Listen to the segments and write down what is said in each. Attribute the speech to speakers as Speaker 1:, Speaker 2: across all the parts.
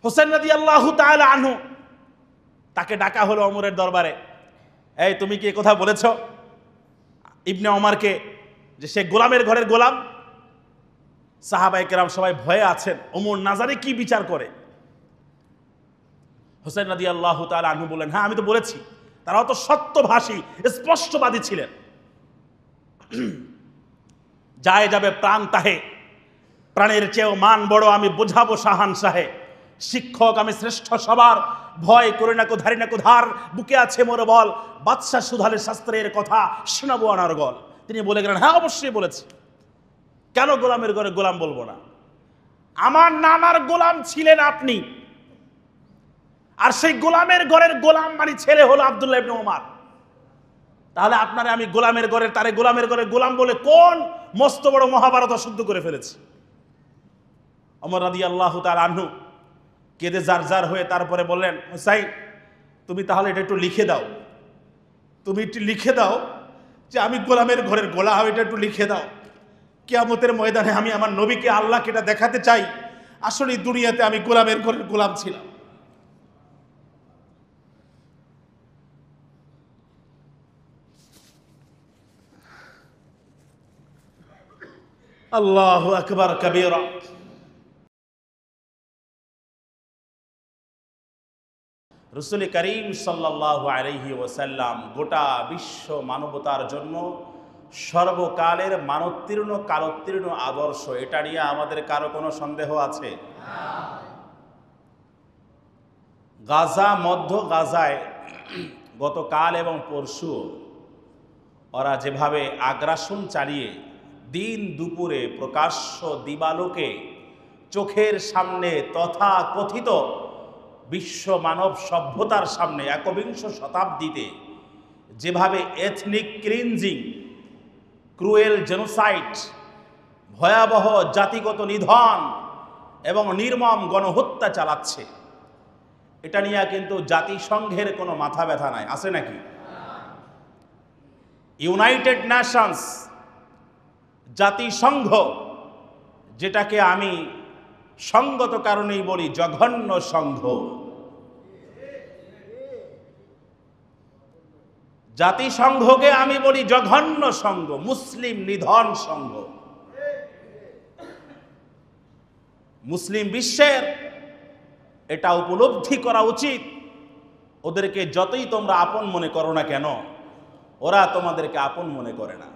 Speaker 1: হোসেন রাদিয়াল্লাহু তাআলা আনহু, তাকে ডাকা হলো ওমরের দরবারে। এই তুমি কি কথা বলেছ ইবনে ওমরকে যে সে গোলামের ঘরের গোলাম? সাহাবায়ে কেরাম সবাই ভয়ে আছেন, ওমর না জানে কি বিচার করে। হোসেন রাদিয়াল্লাহু তাআলা আনহু বললেন, হ্যাঁ আমি তো বলেছি। তারাও তো সত্যভাষী, স্পষ্টবাদী ছিলেন। যায় যাবে প্রাণ তাহে, প্রাণের চেয়েও মান বড়, আমি বোঝাবো শাহানশাহে। শিক্ষক আমি শ্রেষ্ঠ সবার, ভয় করে না কো ধারি না কো ধার, বুকে আছে মোর বল, বাদশা সুধালে শাস্ত্রের কথা, শোনাবো আনার গল। তিনি বলে গেলেন, হ্যাঁ অবশ্যই বলেছি, কেন গোলামের ঘরে গোলাম বলবো না? আমার নানার গোলাম ছিলেন আপনি, আর সেই গোলামের ঘরের গোলাম মানে ছেলে হলো আব্দুল্লাহ ইবনে ওমর। তাহলে আপনারে আমি গোলামের ঘরের, তারে গোলামের ঘরের গোলাম বলে কোন মস্ত বড় মহাভারত অশুদ্ধ করে ফেলেছি? ওমর রাদিয়াল্লাহু তাআলা আনহু কেঁদে জারজার হয়ে তারপরে বললেন, হুসাইন তুমি তাহলে এটা একটু লিখে দাও, তুমি একটু লিখে দাও যে আমি গোলামের ঘরের গোলাম, এটা একটু লিখে দাও। কিয়ামতের ময়দানে আমি আমার নবীকে, আল্লাহকে এটা দেখাতে চাই আসলে দুনিয়াতে আমি গোলামের ঘরের গোলাম ছিলাম। আল্লাহু আকবার কাবীরা। রাসূল করিম সাল্লাল্লাহু আলাইহি ওয়াসাল্লাম গোটা বিশ্ব মানবতার জন্য সর্বকালের মানোত্তীর্ণ কালোত্তীর্ণ আদর্শ। এটা নিয়ে আমাদের কারো কোনো সন্দেহ আছে? গাজা, মধ্য গাজায় গতকাল এবং পরশু ওরা যেভাবে আগ্রাসন চালিয়ে দিন দুপুরে প্রকাশ্য দিবালোকে চোখের সামনে তথা কথিত বিশ্ব মানব সভ্যতার সামনে একবিংশ শতাব্দীতে যেভাবে এথনিক ক্লিনজিং, ক্রুয়েল জেনোসাইড, ভয়াবহ জাতিগত নিধন এবং নির্মম গণহত্যা চালাচ্ছে, এটা নিয়ে কিন্তু জাতিসংঘের কোনো মাথা ব্যথা নাই, আছে নাকি? ইউনাইটেড নেশনস, জাতিসংঘ, যেটাকে আমি সঙ্গত কারণেই বলি জঘন্য সংঘ, জাতিসংঘকে আমি বলি জঘন্য সংঘ, মুসলিম নিধন সংঘ। মুসলিম বিশ্বের এটা উপলব্ধি করা উচিত, ওদেরকে যতই তোমরা আপন মনে করো না কেন, ওরা তোমাদেরকে আপন মনে করে না।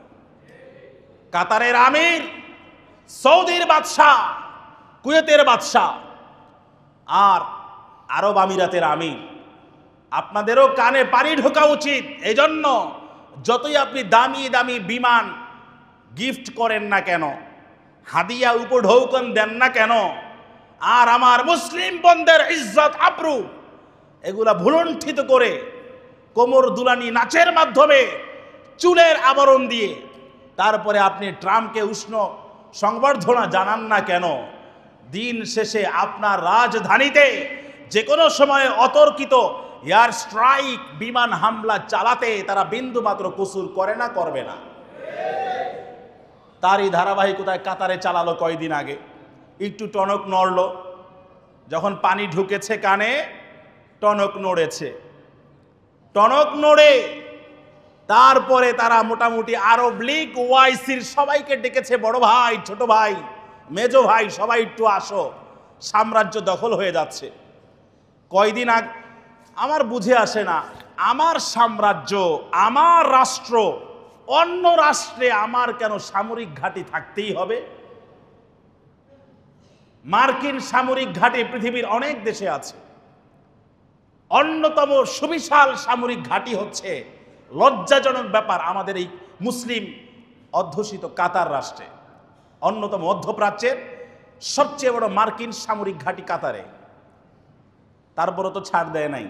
Speaker 1: কাতারের আমির, সৌদির বাদশাহ, কুয়েতের বাদশাহ আর আরব আমিরাতের আমির, আপনাদেরও কানে পানি ঢোকা উচিত। এজন্য যতই আপনি দামি দামি বিমান গিফট করেন না কেন, হাদিয়া উপঢৌকন দেন না কেন, আর আমার মুসলিম বন্ধের ইজ্জত আবরু এগুলা ভুলুণ্ঠিত করে কোমর দুলানি নাচের মাধ্যমে, চুলের আবরণ দিয়ে তারপরে আপনি ট্রাম্পকে উষ্ণ সংবর্ধনা জানান না কেন, দিন শেষে আপনার রাজধানীতে যে কোনো সময়ে অতর্কিত এয়ার স্ট্রাইক, বিমান হামলা চালাতে তারা বিন্দু মাত্র কসুর করে না, করবে না। তারই ধারাবাহিকতায় কাতারে চালালো কয়দিন আগে, একটু টনক নড়ল, যখন পানি ঢুকেছে কানে টনক নড়েছে, টনক নড়ে তারপরে তারা মোটামুটি আরব লীগ, ওআইসির সবাইকে ডেকেছে, বড় ভাই, ছোট ভাই, মেজো ভাই, সবাই একটু আসো, সাম্রাজ্য দখল হয়ে যাচ্ছে। কয়দিন আগে আমার বুঝে আসে না, আমার সাম্রাজ্য, আমার রাষ্ট্র, অন্য রাষ্ট্রে আমার কেন সামরিক ঘাঁটি থাকতেই হবে? মার্কিন সামরিক ঘাঁটি পৃথিবীর অনেক দেশে আছে, অন্যতম সুবিশাল সামরিক ঘাঁটি হচ্ছে, লজ্জাজনক ব্যাপার, আমাদের এই মুসলিম অধ্যুষিত কাতার রাষ্ট্রে, অন্যতম মধ্যপ্রাচ্যের সবচেয়ে বড় মার্কিন সামরিক ঘাঁটি কাতারে। তারপরও তো ছাড় দেয় নাই।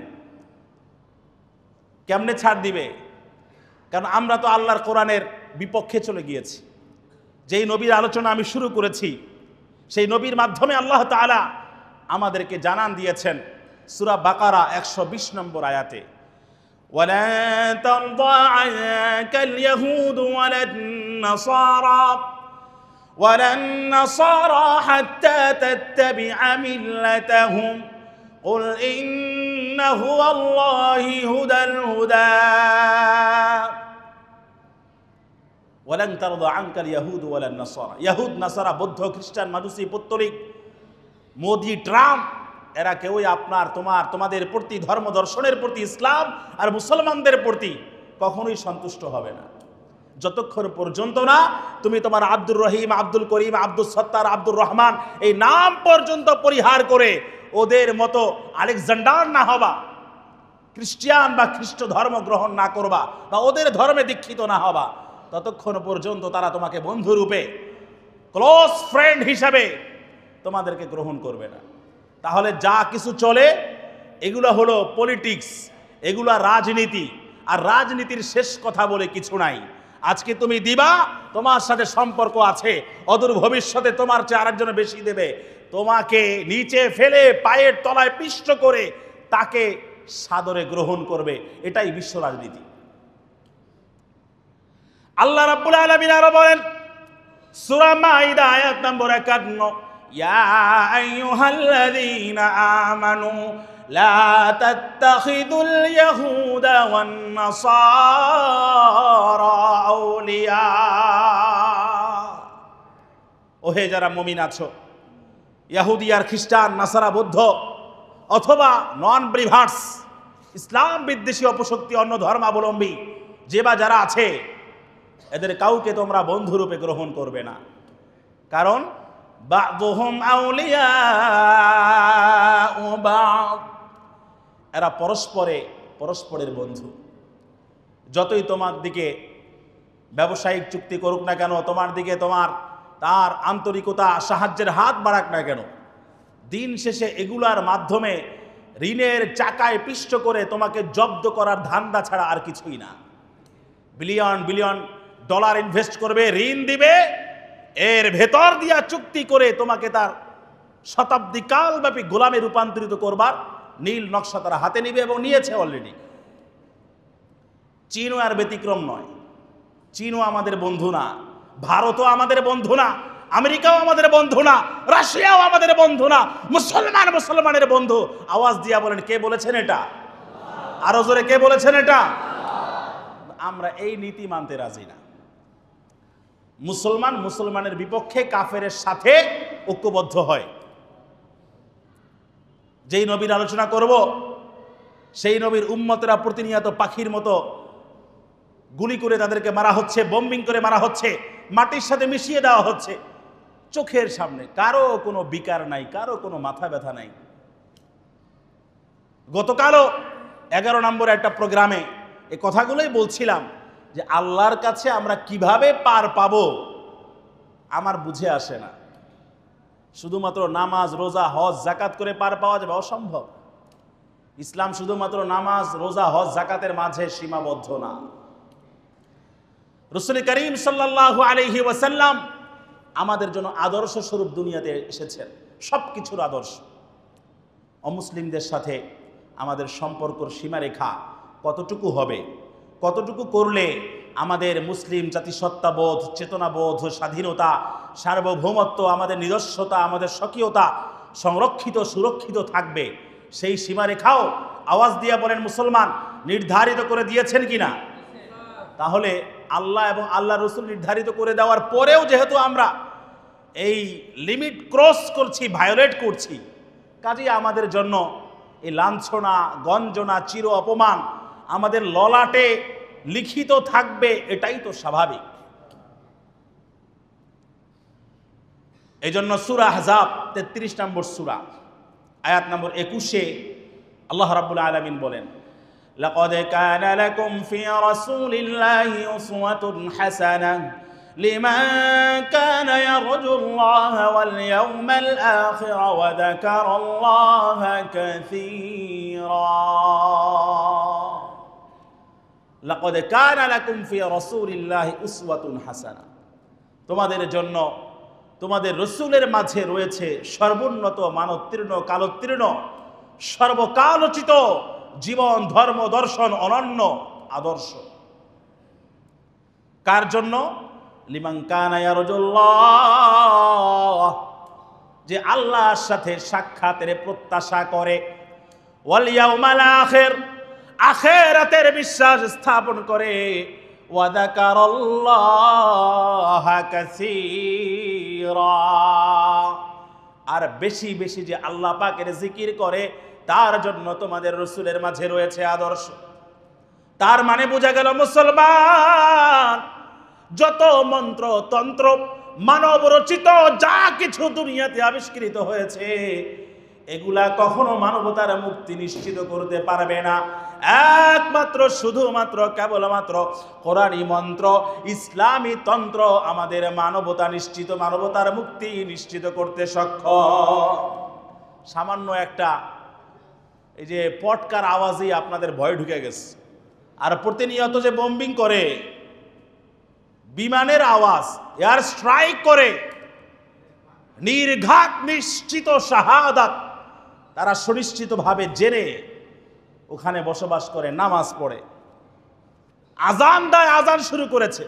Speaker 1: কেমনে ছাড় দিবে? কারণ আমরা তো আল্লাহর কোরআনের বিপক্ষে চলে গিয়েছি। যেই নবীর আলোচনা আমি শুরু করেছি, সেই নবীর মাধ্যমে আল্লাহ তাআলা আমাদেরকে জানান দিয়েছেন সূরা বাকারা 120 নম্বর আয়াতে, ওয়ালা তারদা আনকাল ইয়াহুদ ওয়ালান নাসারা হাত্তা তাত্তাবিআ মিল্লাতাহুম কুল ইন্নাহু আল্লাহি হুদাল হুদা ওয়ালান তারদা আনকাল ইয়াহুদ ওয়ালান নাসারা। ইয়াহুদ, নাসারা, বৌদ্ধ, খ্রিস্টান, মাজুসি, পত্তলিক, মোদি, ট্রাম্প, এরা কেউই তোমাদের প্রতি, ধর্ম দর্শনের প্রতি, ইসলাম আর মুসলমানদের প্রতি কখনোই সন্তুষ্ট হবে না, যতক্ষণ পর্যন্ত না তুমি তোমার আব্দুর রহিম, আব্দুল করিম, আব্দুল সত্তার, আব্দুর রহমান এই নাম পর্যন্ত পরিহার করে ওদের মতো আলেকজান্ডার না হবা, খ্রিস্টান বা খ্রিস্ট ধর্ম গ্রহণ না করবা, বা ওদের ধর্মে দীক্ষিত না হবা, ততক্ষণ পর্যন্ত তারা তোমাকে বন্ধুরূপে, ক্লোজ ফ্রেন্ড হিসাবে তোমাদেরকে গ্রহণ করবে না। তাহলে যা কিছু চলে এগুলো হলো পলিটিক্স, এগুলা রাজনীতি, আর রাজনীতির শেষ কথা বলে কিছু নাই। আজকে তুমি দিবা, তোমার সাথে সম্পর্ক আছে, অদূর ভবিষ্যতে তোমার চেয়ে আরেকজনে বেশি দেবে, তোমাকে নিচে ফেলে পায়ের তলায় পিষ্ট করে তাকে সাদরে গ্রহণ করবে। এটাই বিশ্ব রাজনীতি। আল্লাহ রাব্বুল আলামিন আরো বলেন সূরা মাইদা আয়াত নম্বর 51, ইয়া আইয়ুহাল্লাযীনা আমানু লা তাত্তাখিযুল ইয়াহুদা ওয়ান নাসারা আউলিয়া। ওহে যারা মুমিন আছো, ইহুদি আর খ্রিস্টান, নাসারা, বৌদ্ধ অথবা নন বিলিভার্স, ইসলাম বিদ্বেষী অপশক্তি, অন্য ধর্মাবলম্বী যে বা যারা আছে, এদের কাউকে তোমরা বন্ধুরূপে গ্রহণ করবে না। কারণ বা'দুহুম আউলিয়াউ বা'দ, এরা পরস্পরের বন্ধু। যতই তোমার দিকে ব্যবসায়িক চুক্তি করুক না কেন, তোমার দিকে তার আন্তরিকতা, সাহায্যের হাত বাড়াক না কেন, দিন শেষে এগুলার মাধ্যমে ঋণের চাকায় পিষ্ট করে তোমাকে জব্দ করার ধান্দা ছাড়া আর কিছুই না। বিলিয়ন বিলিয়ন ডলার ইনভেস্ট করবে, ঋণ দিবে, এর ভেতর দিয়া চুক্তি করে তোমাকে তার শতাব্দী কালব্যাপী গোলামে রূপান্তরিত করবার নীল নকশা তারা হাতে নিবে এবং নিয়েছে অলরেডি। চীনও আর ব্যতিক্রম নয়। চীনও আমাদের বন্ধু না, ভারতও আমাদের বন্ধু না, আমেরিকাও আমাদের বন্ধু না, রাশিয়াও আমাদের বন্ধু না, মুসলমানের বন্ধু। আওয়াজ দিয়া বলেন, কে বলেছেন এটা? আরো জোরে কে বলেছেন এটা? আমরা এই নীতি মানতে রাজি না। মুসলমানের বিপক্ষে কাফেরের সাথে ঐক্যবদ্ধ হয়। যেই নবীর আলোচনা করব, সেই নবীর উম্মতেরা প্রতিনিয়ত পাখির মতো গুলি করে তাদেরকে মারা হচ্ছে, বোম্বিং করে মারা হচ্ছে, মাটির সাথে মিশিয়ে দেওয়া হচ্ছে চোখের সামনে। কারো কোনো বিকার নাই, কারো কোনো মাথা ব্যথা নাই। গতকালও 11 নম্বরে একটা প্রোগ্রামে এই কথাগুলোই বলছিলাম যে আল্লাহর কাছে আমরা কিভাবে পার পাবো আমার বুঝে আসে না। শুধুমাত্র নামাজ, রোজা, হজ, যাকাত করে পার পাওয়া যাবে? অসম্ভব। ইসলাম শুধুমাত্র নামাজ, রোজা, হজ, যাকাতের মাঝে সীমাবদ্ধ না। রাসূল করিম সাল্লাল্লাহু আলাইহি ওয়াসাল্লাম আমাদের জন্য আদর্শ স্বরূপ দুনিয়াতে এসেছেন, সবকিছুর আদর্শ। অমুসলিমদের সাথে আমাদের সম্পর্কর সীমারেখা কতটুকু হবে, কতটুকু করলে আমাদের মুসলিম জাতিসত্তাবোধ, চেতনাবোধ, স্বাধীনতা, সার্বভৌমত্ব, আমাদের নিজস্বতা, আমাদের স্বকীয়তা সংরক্ষিত, সুরক্ষিত থাকবে, সেই সীমারেখাও আওয়াজ দিয়া বলেন মুসলমান নির্ধারিত করে দিয়েছেন কিনা? তাহলে আল্লাহ এবং আল্লাহ রসুল নির্ধারিত করে দেওয়ার পরেও যেহেতু আমরা এই লিমিট ক্রস করছি, ভায়োলেট করছি, কাজেই আমাদের জন্য এই লাঞ্ছনা, গঞ্জনা, চির অপমান আমাদের ললাটে লিখিত থাকবে, এটাই তো স্বাভাবিক। এই জন্য সূরা আহজাব 33 নম্বর সূরা আয়াত নম্বর 21-এ আল্লাহ রাব্বুল আলামিন বলেন, লাকাদ কানা লাকুম ফি রাসূলিল্লাহি উসওয়াতুন হাসানাহ লিমান কানা ইয়ারজুল্লাহা ওয়াল ইয়াওমাল আখির ওয়া যাকারাল্লাহা কাসীরা। লাকাদ কানা লাকুম ফি রাসূলিল্লাহি উসওয়াতুন হাসানাহ, তোমাদের জন্য তোমাদের রসুলের মাঝে রয়েছে সর্বোন্নত, মানোত্তীর্ণ, কালোত্তীর্ণ, সর্বকালোচিত জীবন, ধর্ম, দর্শন, অনন্য আদর্শ। কার জন্য? লিমান কানা ইয়ারজুল্লাহ, যে আল্লাহর সাথে সাক্ষাতের প্রত্যাশা করে, ওয়াল ইয়াউমাল আখির, আখিরাতের বিশ্বাস স্থাপন করে, ওয়া যাকারাল্লাহা কাসীরা, আর বেশি বেশি যে আল্লাহ পাকের জিকির করে তার জন্য তোমাদের রাসূলের মাঝে রয়েছে আদর্শ। তার মানে বোঝা গেল মুসলমান, যত মন্ত্র তন্ত্র মানব রচিত যা কিছু দুনিয়াতে আবিষ্কৃত হয়েছে এগুলা কখনো মানবতার মুক্তি নিশ্চিত করতে পারবে না। একমাত্র শুধুমাত্র কেবলমাত্র কোরআনী মন্ত্র, ইসলামী তন্ত্র আমাদের মানবতা নিশ্চিত, মানবতার মুক্তি নিশ্চিত করতে সক্ষম। সামান্য একটা এই যে পটকার আওয়াজই আপনাদের ভয় ঢুকে গেছে, আর প্রতিনিয়ত যে বোম্বিং করে, বিমানের আওয়াজ, এয়ার স্ট্রাইক করে, নির্ঘাত নিশ্চিত শাহাদাত তারা সুনিশ্চিতভাবে জেনে ওখানে বসবাস করে, নামাজ পড়ে, আজান দেয়, আজান শুরু করেছে,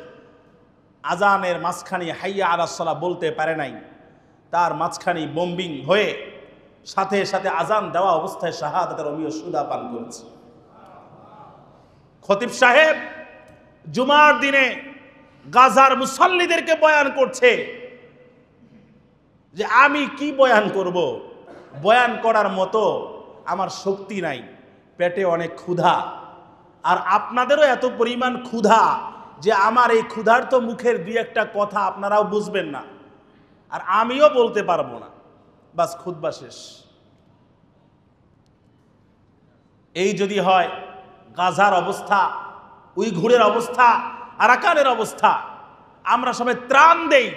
Speaker 1: আজানের মাঝখানে হাইয়া আলাস সালাহ বলতে পারে নাই, তার মাঝখানে বোম্বিং হয়ে সাথে সাথে আজান দেওয়া অবস্থায় শাহাদাতের অমীয় সুদা পান করেছে। খতিব সাহেব জুমার দিনে গাজার মুসল্লিদেরকে বয়ান করছে যে আমি কি বয়ান করব, বয়ান করার মতো আমার শক্তি নাই, পেটে অনেক ক্ষুধা, আর আপনাদেরও এত পরিমাণ ক্ষুধা যে আমার এই ক্ষুধার্ত মুখের দুই একটা কথা আপনারাও বুঝবেন না, আর আমিও বলতে পারবো না, বাস খুতবা শেষ। এই যদি হয় গাজার অবস্থা, উইঘুরের অবস্থা, আরাকানের অবস্থা, আমরা সবাই ত্রাণ দেই,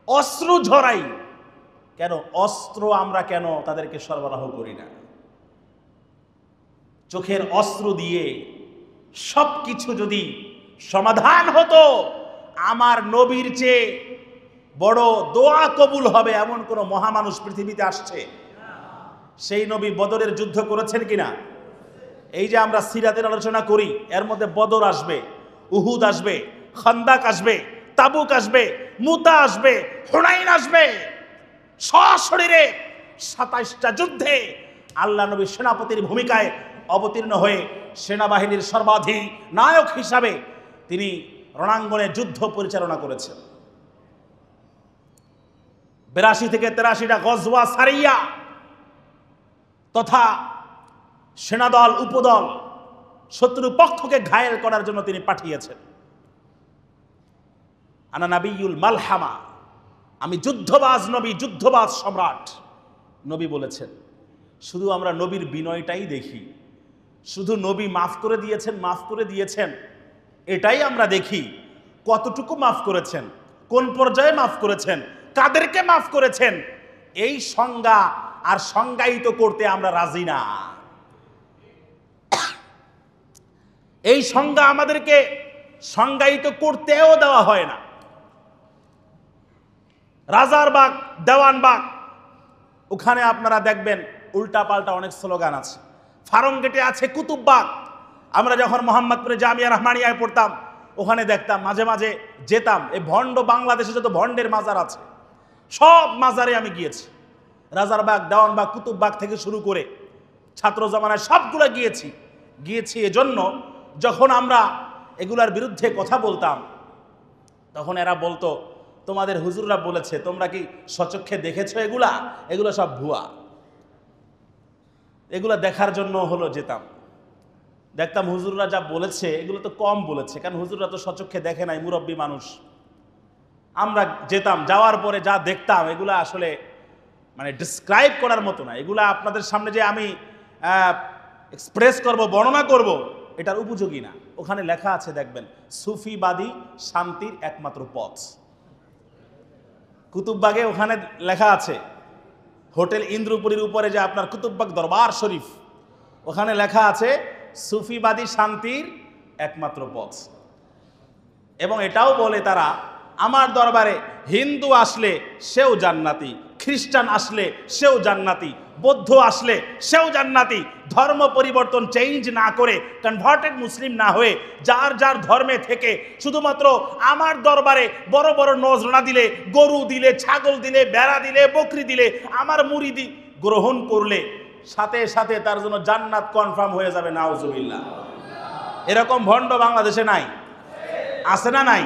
Speaker 1: অস্ত্র ঝরাই, কেন অস্ত্র আমরা কেন তাদেরকে সরবরাহ করি না? চোখের অস্ত্র দিয়ে সবকিছু যদি সমাধান হতো, আমার নবীর চেয়ে বড় দোয়া কবুল হবে এমন কোন মহামানুষ পৃথিবীতে আসছে? সেই নবী বদরের যুদ্ধ করেছেন কিনা? এই যে আমরা সিরাতের আলোচনা করি, এর মধ্যে বদর আসবে, উহুদ আসবে, খান্দাক আসবে, তাবুক আসবে, মুতা আসবে, হুনাইন আসবে। সশরীরে 27টা যুদ্ধে আল্লাহ নবী সেনাপতির ভূমিকায় অবতীর্ণ হয়ে সেনাবাহিনীর সর্বাধিনায়ক হিসাবে তিনি রণাঙ্গনে যুদ্ধ পরিচালনা করেছেন। 82 থেকে 83টা গজওয়া সারিয়া তথা সেনাদল উপদল শত্রু পক্ষকে ঘায়েল করার জন্য তিনি পাঠিয়েছেন। আনা নাবিয়ুল মালহামা, আমি যুদ্ধবাজ নবী, যুদ্ধবাজ সম্রাট, নবী বলেছেন। শুধু আমরা নবীর বিনয়টাই দেখি, শুধু নবী মাফ করে দিয়েছেন, মাফ করে দিয়েছেন, এটাই আমরা দেখি। কতটুকু মাফ করেছেন, কোন পর্যায়ে মাফ করেছেন, কাদেরকে মাফ করেছেন, এই সংজ্ঞা আর সংজ্ঞায়িত করতে আমরা রাজি না। এই সংজ্ঞা আমাদেরকে সংজ্ঞায়িত করতেও দেওয়া হয় না। রাজারবাগ, দেওয়ানবাগ, ওখানে আপনারা দেখবেন উল্টা পাল্টা অনেক স্লোগান আছে। ফার্মগেটে আছে কুতুববাগ। আমরা যখন মোহাম্মদপুরে জামিয়া রহমানিয়ায় পড়তাম ওখানে দেখতাম, মাঝে মাঝে যেতাম। এই ভণ্ড বাংলাদেশে যত ভণ্ডের মাজার আছে সব মাজারে আমি গিয়েছি। রাজারবাগ, দেওয়ানবাগ, কুতুববাগ থেকে শুরু করে ছাত্র জামানায় সবগুলো গিয়েছি এজন্য যখন আমরা এগুলার বিরুদ্ধে কথা বলতাম তখন এরা বলতো, তোমাদের হুজুররা বলেছে, তোমরা কি সচক্ষে দেখেছো? এগুলা সব ভুয়া। এগুলা দেখার জন্য হলো যেতাম, দেখতাম হুজুররা যা বলেছে এগুলো তো কম বলেছে, কারণ হুজুররা তো সচক্ষে দেখে নাই, মুরব্বী মানুষ। আমরা যেতাম, যাওয়ার পরে যা দেখতাম এগুলা আসলে মানে ডিসক্রাইব করার মতো না। এগুলা আপনাদের সামনে যে আমি এক্সপ্রেস করব, বর্ণনা করব, এটার উপযোগী না। ওখানে লেখা আছে দেখবেন, সুফিবাদী শান্তির একমাত্র পথ। কুতুববাগে ওখানে লেখা আছে, হোটেল ইন্দ্রপুরীর উপরে যে আপনার কুতুববাগ দরবার শরীফ, ওখানে লেখা আছে সুফিবাদী শান্তির একমাত্র পথ। এবং এটাও বলে তারা, আমার দরবারে হিন্দু আসলে সেও জান্নাতি, খ্রিস্টান আসলে সেও জান্নাতি, বৌদ্ধ আসলে সেও জান্নাতি। ধর্ম পরিবর্তন, চেঞ্জ না করে, কনভার্টেড মুসলিম না হয়ে যার যার ধর্মে থেকে শুধুমাত্র আমার দরবারে বড় বড় নজরানা দিলে, গরু দিলে, ছাগল দিলে, বেড়া দিলে, বকরি দিলে, আমার মুরিদি গ্রহণ করলে সাথে সাথে তার জন্য জান্নাত কনফার্ম হয়ে যাবে, নাউজুবিল্লাহ। এরকম ভণ্ড বাংলাদেশে নাই, আছে না নাই?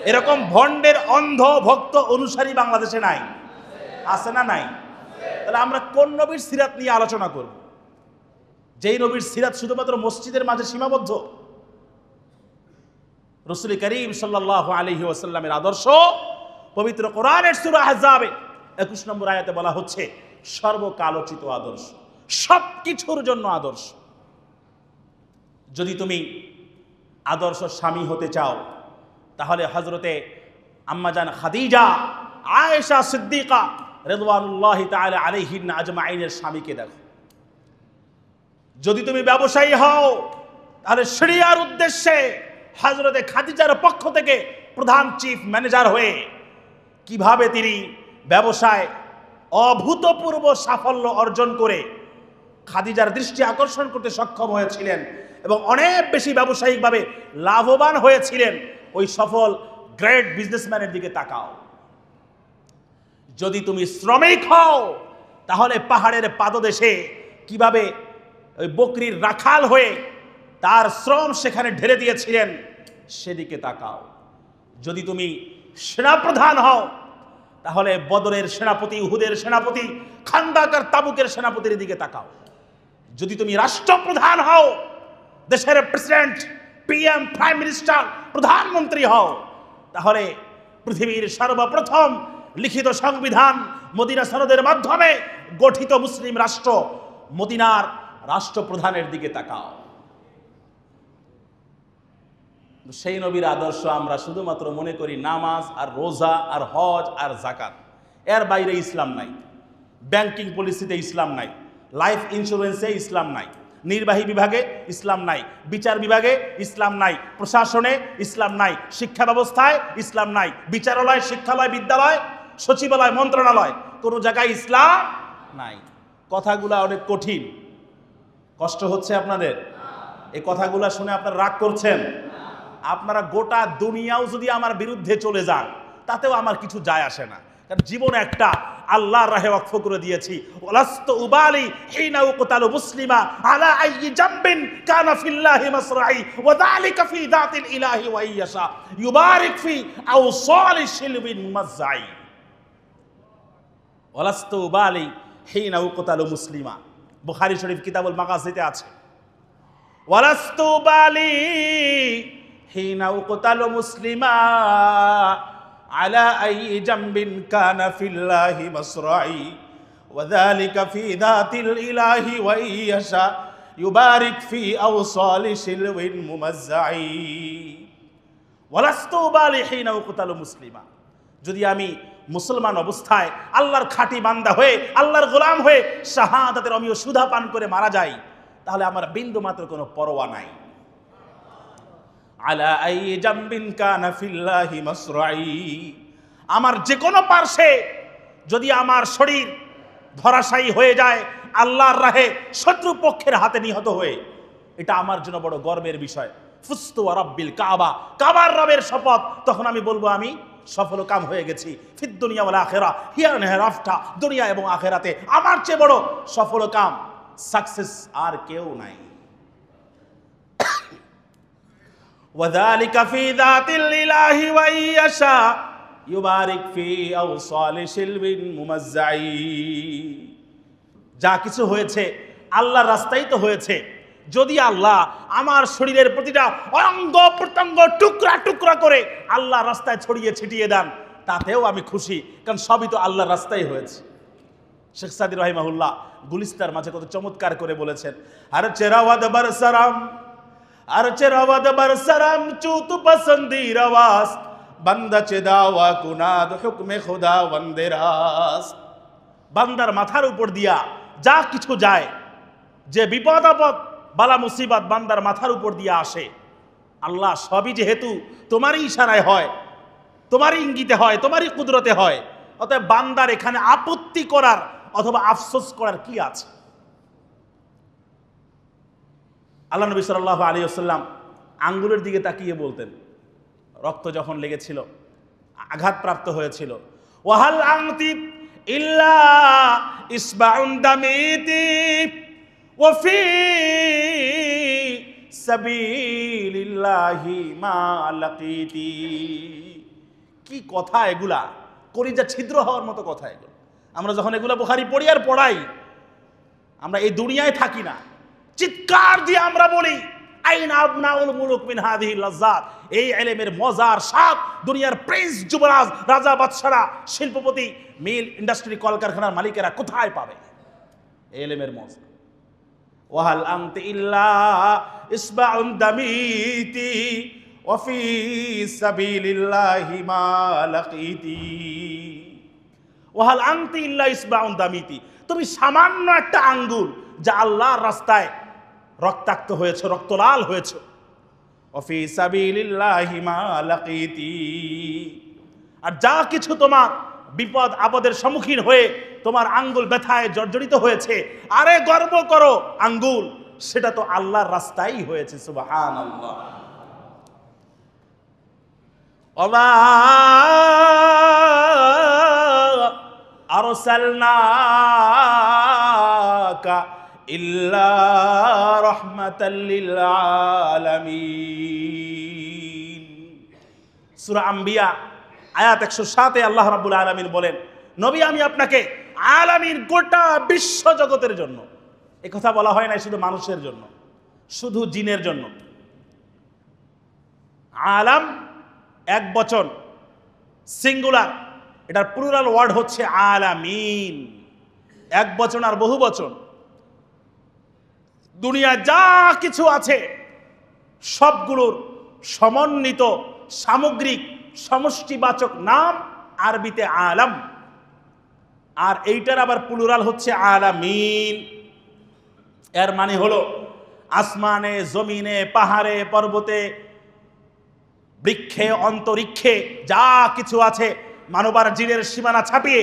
Speaker 1: এরকম ভণ্ডের অন্ধ ভক্ত অনুসারী বাংলাদেশে নাই, আছে না নাই? তাহলে আমরা কোন নবীর সিরাত নিয়ে আলোচনা করব, যেই নবীর সিরাত শুধুমাত্র মসজিদের মাঝে সীমাবদ্ধ? রাসূল করিম সাল্লাল্লাহু আলাইহি ওয়াসাল্লামের আদর্শ পবিত্র কোরআনের সূরা আহজাবে 21 নম্বর আয়াতে বলা হচ্ছে সর্বকালোচিত আদর্শ, সবকিছুর জন্য আদর্শ। যদি তুমি আদর্শ স্বামী হতে চাও তাহলে হযরতে আম্মাজান খাদিজা, আয়েশা সিদ্দিকা রিদওয়ানুল্লাহি তাআলা আলাইহিন্না আজমাইনের স্বামীকে দেখো। যদি তুমি ব্যবসায়ী হও তাহলে শরিয়ার উদ্দেশ্যে হযরতে খাদিজার পক্ষ থেকে প্রধান চিফ ম্যানেজার হয়ে কিভাবে তিনি ব্যবসায় অভূতপূর্ব সাফল্য অর্জন করে খাদিজার দৃষ্টি আকর্ষণ করতে সক্ষম হয়েছিলেন এবং অনেক বেশি ব্যবসায়িকভাবে লাভবান হয়েছিলেন, ওই সফল গ্রেট বিজনেসম্যানের দিকে তাকাও। যদি তুমি শ্রমিক হও তাহলে পাহাড়ের পাদদেশে কিভাবে ওই বকরির রাখাল হয়ে তার শ্রম সেখানে ঢেলে দিয়েছিলেন সেদিকে তাকাও। যদি তুমি সেনাপ্রধান হও তাহলে বদরের সেনাপতি, উহুদের সেনাপতি, খান্দাক আর তাবুকের সেনাপতির দিকে তাকাও। যদি তুমি রাষ্ট্রপ্রধান হও, দেশের প্রেসিডেন্ট, পিএম, প্রাইম মিনিস্টার, প্রধানমন্ত্রী হও, তাহলে পৃথিবীর সর্বপ্রথম লিখিত সংবিধান মদিনা সনদের মাধ্যমে গঠিত মুসলিম রাষ্ট্র মদিনার রাষ্ট্রপ্রধানের দিকে তাকাও। সেই নবীর আদর্শ আমরা শুধুমাত্র মনে করি নামাজ আর রোজা আর হজ আর যাকাত, এর বাইরে ইসলাম নাই। ব্যাংকিং পলিসিতে ইসলাম নাই, লাইফ ইন্স্যুরেন্সে ইসলাম নাই, নির্বাহী বিভাগে ইসলাম নাই, বিচার বিভাগে ইসলাম নাই, প্রশাসনে ইসলাম নাই, শিক্ষা ব্যবস্থায় ইসলাম নাই, বিচারালয়, শিক্ষালয়, বিদ্যালয়, সচিবালয়, মন্ত্রণালয়, কোনো জায়গায় ইসলাম নাই। কথাগুলো অনেক কঠিন, কষ্ট হচ্ছে আপনাদের? এই কথাগুলো শুনে আপনারা রাগ করছেন? আপনারা গোটা দুনিয়াও যদি আমার বিরুদ্ধে চলে যান তাতেও আমার কিছু যায় আসে না, কারণ জীবন একটা, আল্লাহর রাহে ওয়াকফ করে দিয়েছি। ওয়ালাস্তু উবালি হিনা উকতালু মুসলিমা আলা আইয়ি জামবিন কানা ফিল্লাহি মাসরাই ওয়া যালিকা ফি যাতিল ইলাহি ওয়া ইয়াশা ইউবারিক ফি আওসালি শিলবিন মুমাজ্জাই। ওয়ালাস্তু উবালি হিনা উকতালু মুসলিমা, বুখারী শরীফ কিতাবুল মাগাজিতে আছে। ওয়ালাস্তু উবালি হিনা উকতালু মুসলিমা আলা আইয়ি জামবিন কানা ফিল্লাহি মাসরাই ওয়া যালিকা ফি যাতিল ইলাহি ওয়া ইয়াশা ইউবারিক ফি আওসালি শিলবিন মুমাজ্জাই। ওয়ালাস্তু উবালি হিনা উকতালু মুসলিমা, যদি আমি মুসলমান অবস্থায় আল্লাহর খাঁটি বান্দা হয়ে, আল্লাহর গোলাম হয়ে শাহাদাতের অমীয় সুধা পান করে মারা যাই, তাহলে আমার বিন্দু মাত্র কোনো পরোয়া নাই। আলা আইয়ি জামবিন কানা ফিল্লাহি মাসরাই, আমার যে কোনো পার্শ্বে যদি আমার শরীর ধরাশায়ী হয়ে যায় আল্লাহর রাহে শত্রুপক্ষের হাতে নিহত হয়ে, এটা আমার জন্য বড় গর্বের বিষয়। ফুস্তু ওয়া রাব্বিল কাবা, কাবার রবের শপথ, তখন আমি বলবো আমি সফল কাম হয়ে গেছি। ফিদ দুনিয়া ওয়াল আখিরা হিয়ার নেহরাফটা, দুনিয়া এবং আখিরাতে আমার চেয়ে বড় সফল কাম, সাকসেস আর কেউ নাই। ওয়াযালিকা ফি যাতিল ইলাহি ওয়া ইয়াশা ইউবারিক ফি আওসালি শিলবিন মুমাজ্জাই। যা কিছু হয়েছে আল্লাহর রাস্তায় তো হয়েছে। যদি আল্লাহ আমার শরীরের প্রতিটা অঙ্গ প্রত্যঙ্গ টুকরা টুকরা করে আল্লাহর রাস্তায় ছড়িয়ে ছিটিয়ে দেন, তাতেও আমি খুশি, কারণ সবই তো আল্লাহর রাস্তায় হয়েছে। শেখ সাদি রাহিমাহুল্লাহ গুলিস্তার মাঝে কত চমৎকার করে বলেছেন, আর চেরাওয়াদ বরসরাম, আর চেরাওয়াদ বরসরাম চুত পসন্দি রওয়াস বান্দা চেদাওয়া কুনাদ হুকমে খুদা ওয়ান্দেরাস। বান্দার মাথার উপর দিয়া যা কিছু যায়, যে বিপদ আপদ বালা মুসিবত বান্দার মাথার উপর দিয়া আসে, আল্লাহ সবই যেহেতু তোমারই ইশারায় হয়, তোমারই ইঙ্গিতে হয়, তোমারই কুদরতে হয়, অতএব বান্দার এখানে আপত্তি করার অথবা আফসোস করার কি আছে? আল্লাহ নবী সাল্লাল্লাহু আলাইহি ওয়াসাল্লাম আঙ্গুলের দিকে তাকিয়ে বলতেন, রক্ত যখন লেগেছিল, আঘাতপ্রাপ্ত হয়েছিল, ওয়াহাল আনতি ইল্লা ইসবাউন দামিতি ওয়া ফি সাবিলিল্লাহি মা লাকিতি। কি কথা এগুলা, কলিজা ছিদ্র হওয়ার মতো কথা এগুলো। আমরা যখন এগুলা বুখারী পড়ি আর পড়াই, আমরা এই দুনিয়ায় থাকি না, চিৎকার দিয়ে আমরা বলি আইনা আবনাউল মুলুক মিন হাদিহিল লাজ্জাত। এই ইলমের মজার স্বাদ দুনিয়ার প্রিন্স, যুবরাজ, রাজা, বাদশারা, শিল্পপতি, মিল ইন্ডাস্ট্রি, কলকারখানার মালিকেরা কোথায় পাবে এই ইলমের মজা? ওয়াহাল আনতি ইল্লা ইসবাউন দামিতি ওয়া ফি সাবিলিল্লাহি মা লাকিতি। ওয়াহাল আনতি ইল্লা ইসবাউন দামিতি, তুমি সামান্য একটা আঙ্গুল যা আল্লাহর রাস্তায় রক্তাক্ত হয়েছে, রক্তলাল হয়েছে। ওয়া ফি সাবিলিল্লাহি মা লাকিতি, আর যা কিছু তোমার বিপদ আপদের সম্মুখীন হয়ে তোমার আঙ্গুল ব্যথায় জর্জরিত হয়েছে, আরে গর্ব করো আঙ্গুল, সেটা তো আল্লাহর রাস্তায় হয়েছে। সুবহানাল্লাহ। ওমা আরসালনাকা ইল্লা রাহমাতাল লিল আলামিন। সূরা আম্বিয়া আয়াত 107-এ আল্লাহ রাব্বুল আলামিন বলেন, নবী আমি আপনাকে আলামিন, গোটা বিশ্ব জগতের জন্য। এই কথা বলা হয় না শুধু মানুষের জন্য, শুধু জিনের জন্য। আলাম এক বচন, সিঙ্গুলার, এটার প্লুরাল ওয়ার্ড হচ্ছে আলামিন। এক বচন আর বহু বচন। দুনিয়া যা কিছু আছে সবগুলোর সমন্বিত সামগ্রিক সমষ্টিবাচক নাম আরবিতে আলাম, আর এইটার আবার প্লুরাল হচ্ছে আলামিন। এর মানে হলো আসমানে, জমিনে, পাহাড়ে, পর্বতে, বৃক্ষে, অন্তরিক্ষে যা কিছু আছে, মানবার জিনের সীমানা ছাপিয়ে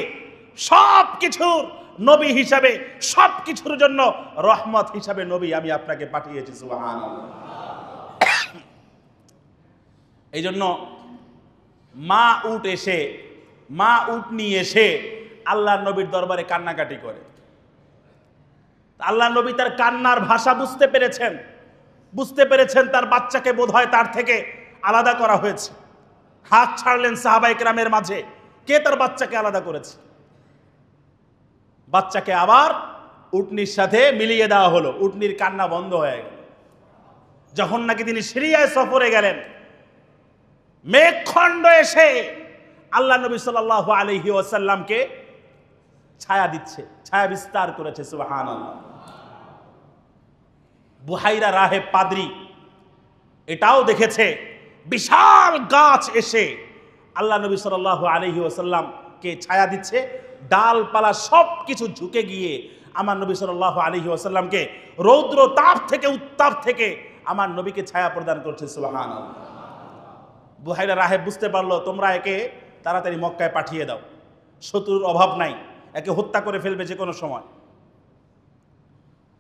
Speaker 1: সব কিছুর নবী হিসাবে, সব কিছুর জন্য রহমত হিসাবে নবী আমি আপনাকে পাঠিয়েছি। সুবহানাল্লাহ। এই জন্য মা উট নিয়ে এসে আল্লাহর নবীর দরবারে কান্নাকাটি করে। আল্লাহর নবী তার কান্নার ভাষা বুঝতে পেরেছেন তার বাচ্চাকে বোধহয় তার থেকে আলাদা করা হয়েছে। হাত ছাড়লেন সাহাবায়ে কেরামের মাঝে, কে তার বাচ্চাকে আলাদা করেছে? বাচ্চাকে আবার উটনির সাথে মিলিয়ে দেওয়া হলো। উটনির কান্না বন্ধ হয়ে গেল। যখন নাকি তিনি সিরিয়ায় সফরে গেলেন, মেঘখণ্ড এসে আল্লাহ নবী সাল্লাল্লাহু আলাইহি ওয়াসাল্লামকে ছায়া দিচ্ছে, ছায়া বিস্তার করেছে। সুবহানাল্লাহ। বুহাইরা রাহেব পাদ্রী এটাও দেখেছে, বিশাল গাছ এসে আল্লাহ নবী সাল্লাল্লাহু আলাইহি ওয়াসাল্লামকে ছায়া দিচ্ছে, ডালপালা সব কিছু ঝুঁকে গিয়ে আমার নবী সাল্লাল্লাহু আলাইহি ওয়াসাল্লামকে রৌদ্র তাপ থেকে, উত্তাপ থেকে আমার নবীকে ছায়া প্রদান করছে। সুবহানাল্লাহ। বুহাইরা রাহেব বুঝতে পারলো, তোমরা একে তাড়াতাড়ি মক্কায় পাঠিয়ে দাও, শত্রুর অভাব নাই, একে হত্যা করে ফেলবে যে কোনো সময়।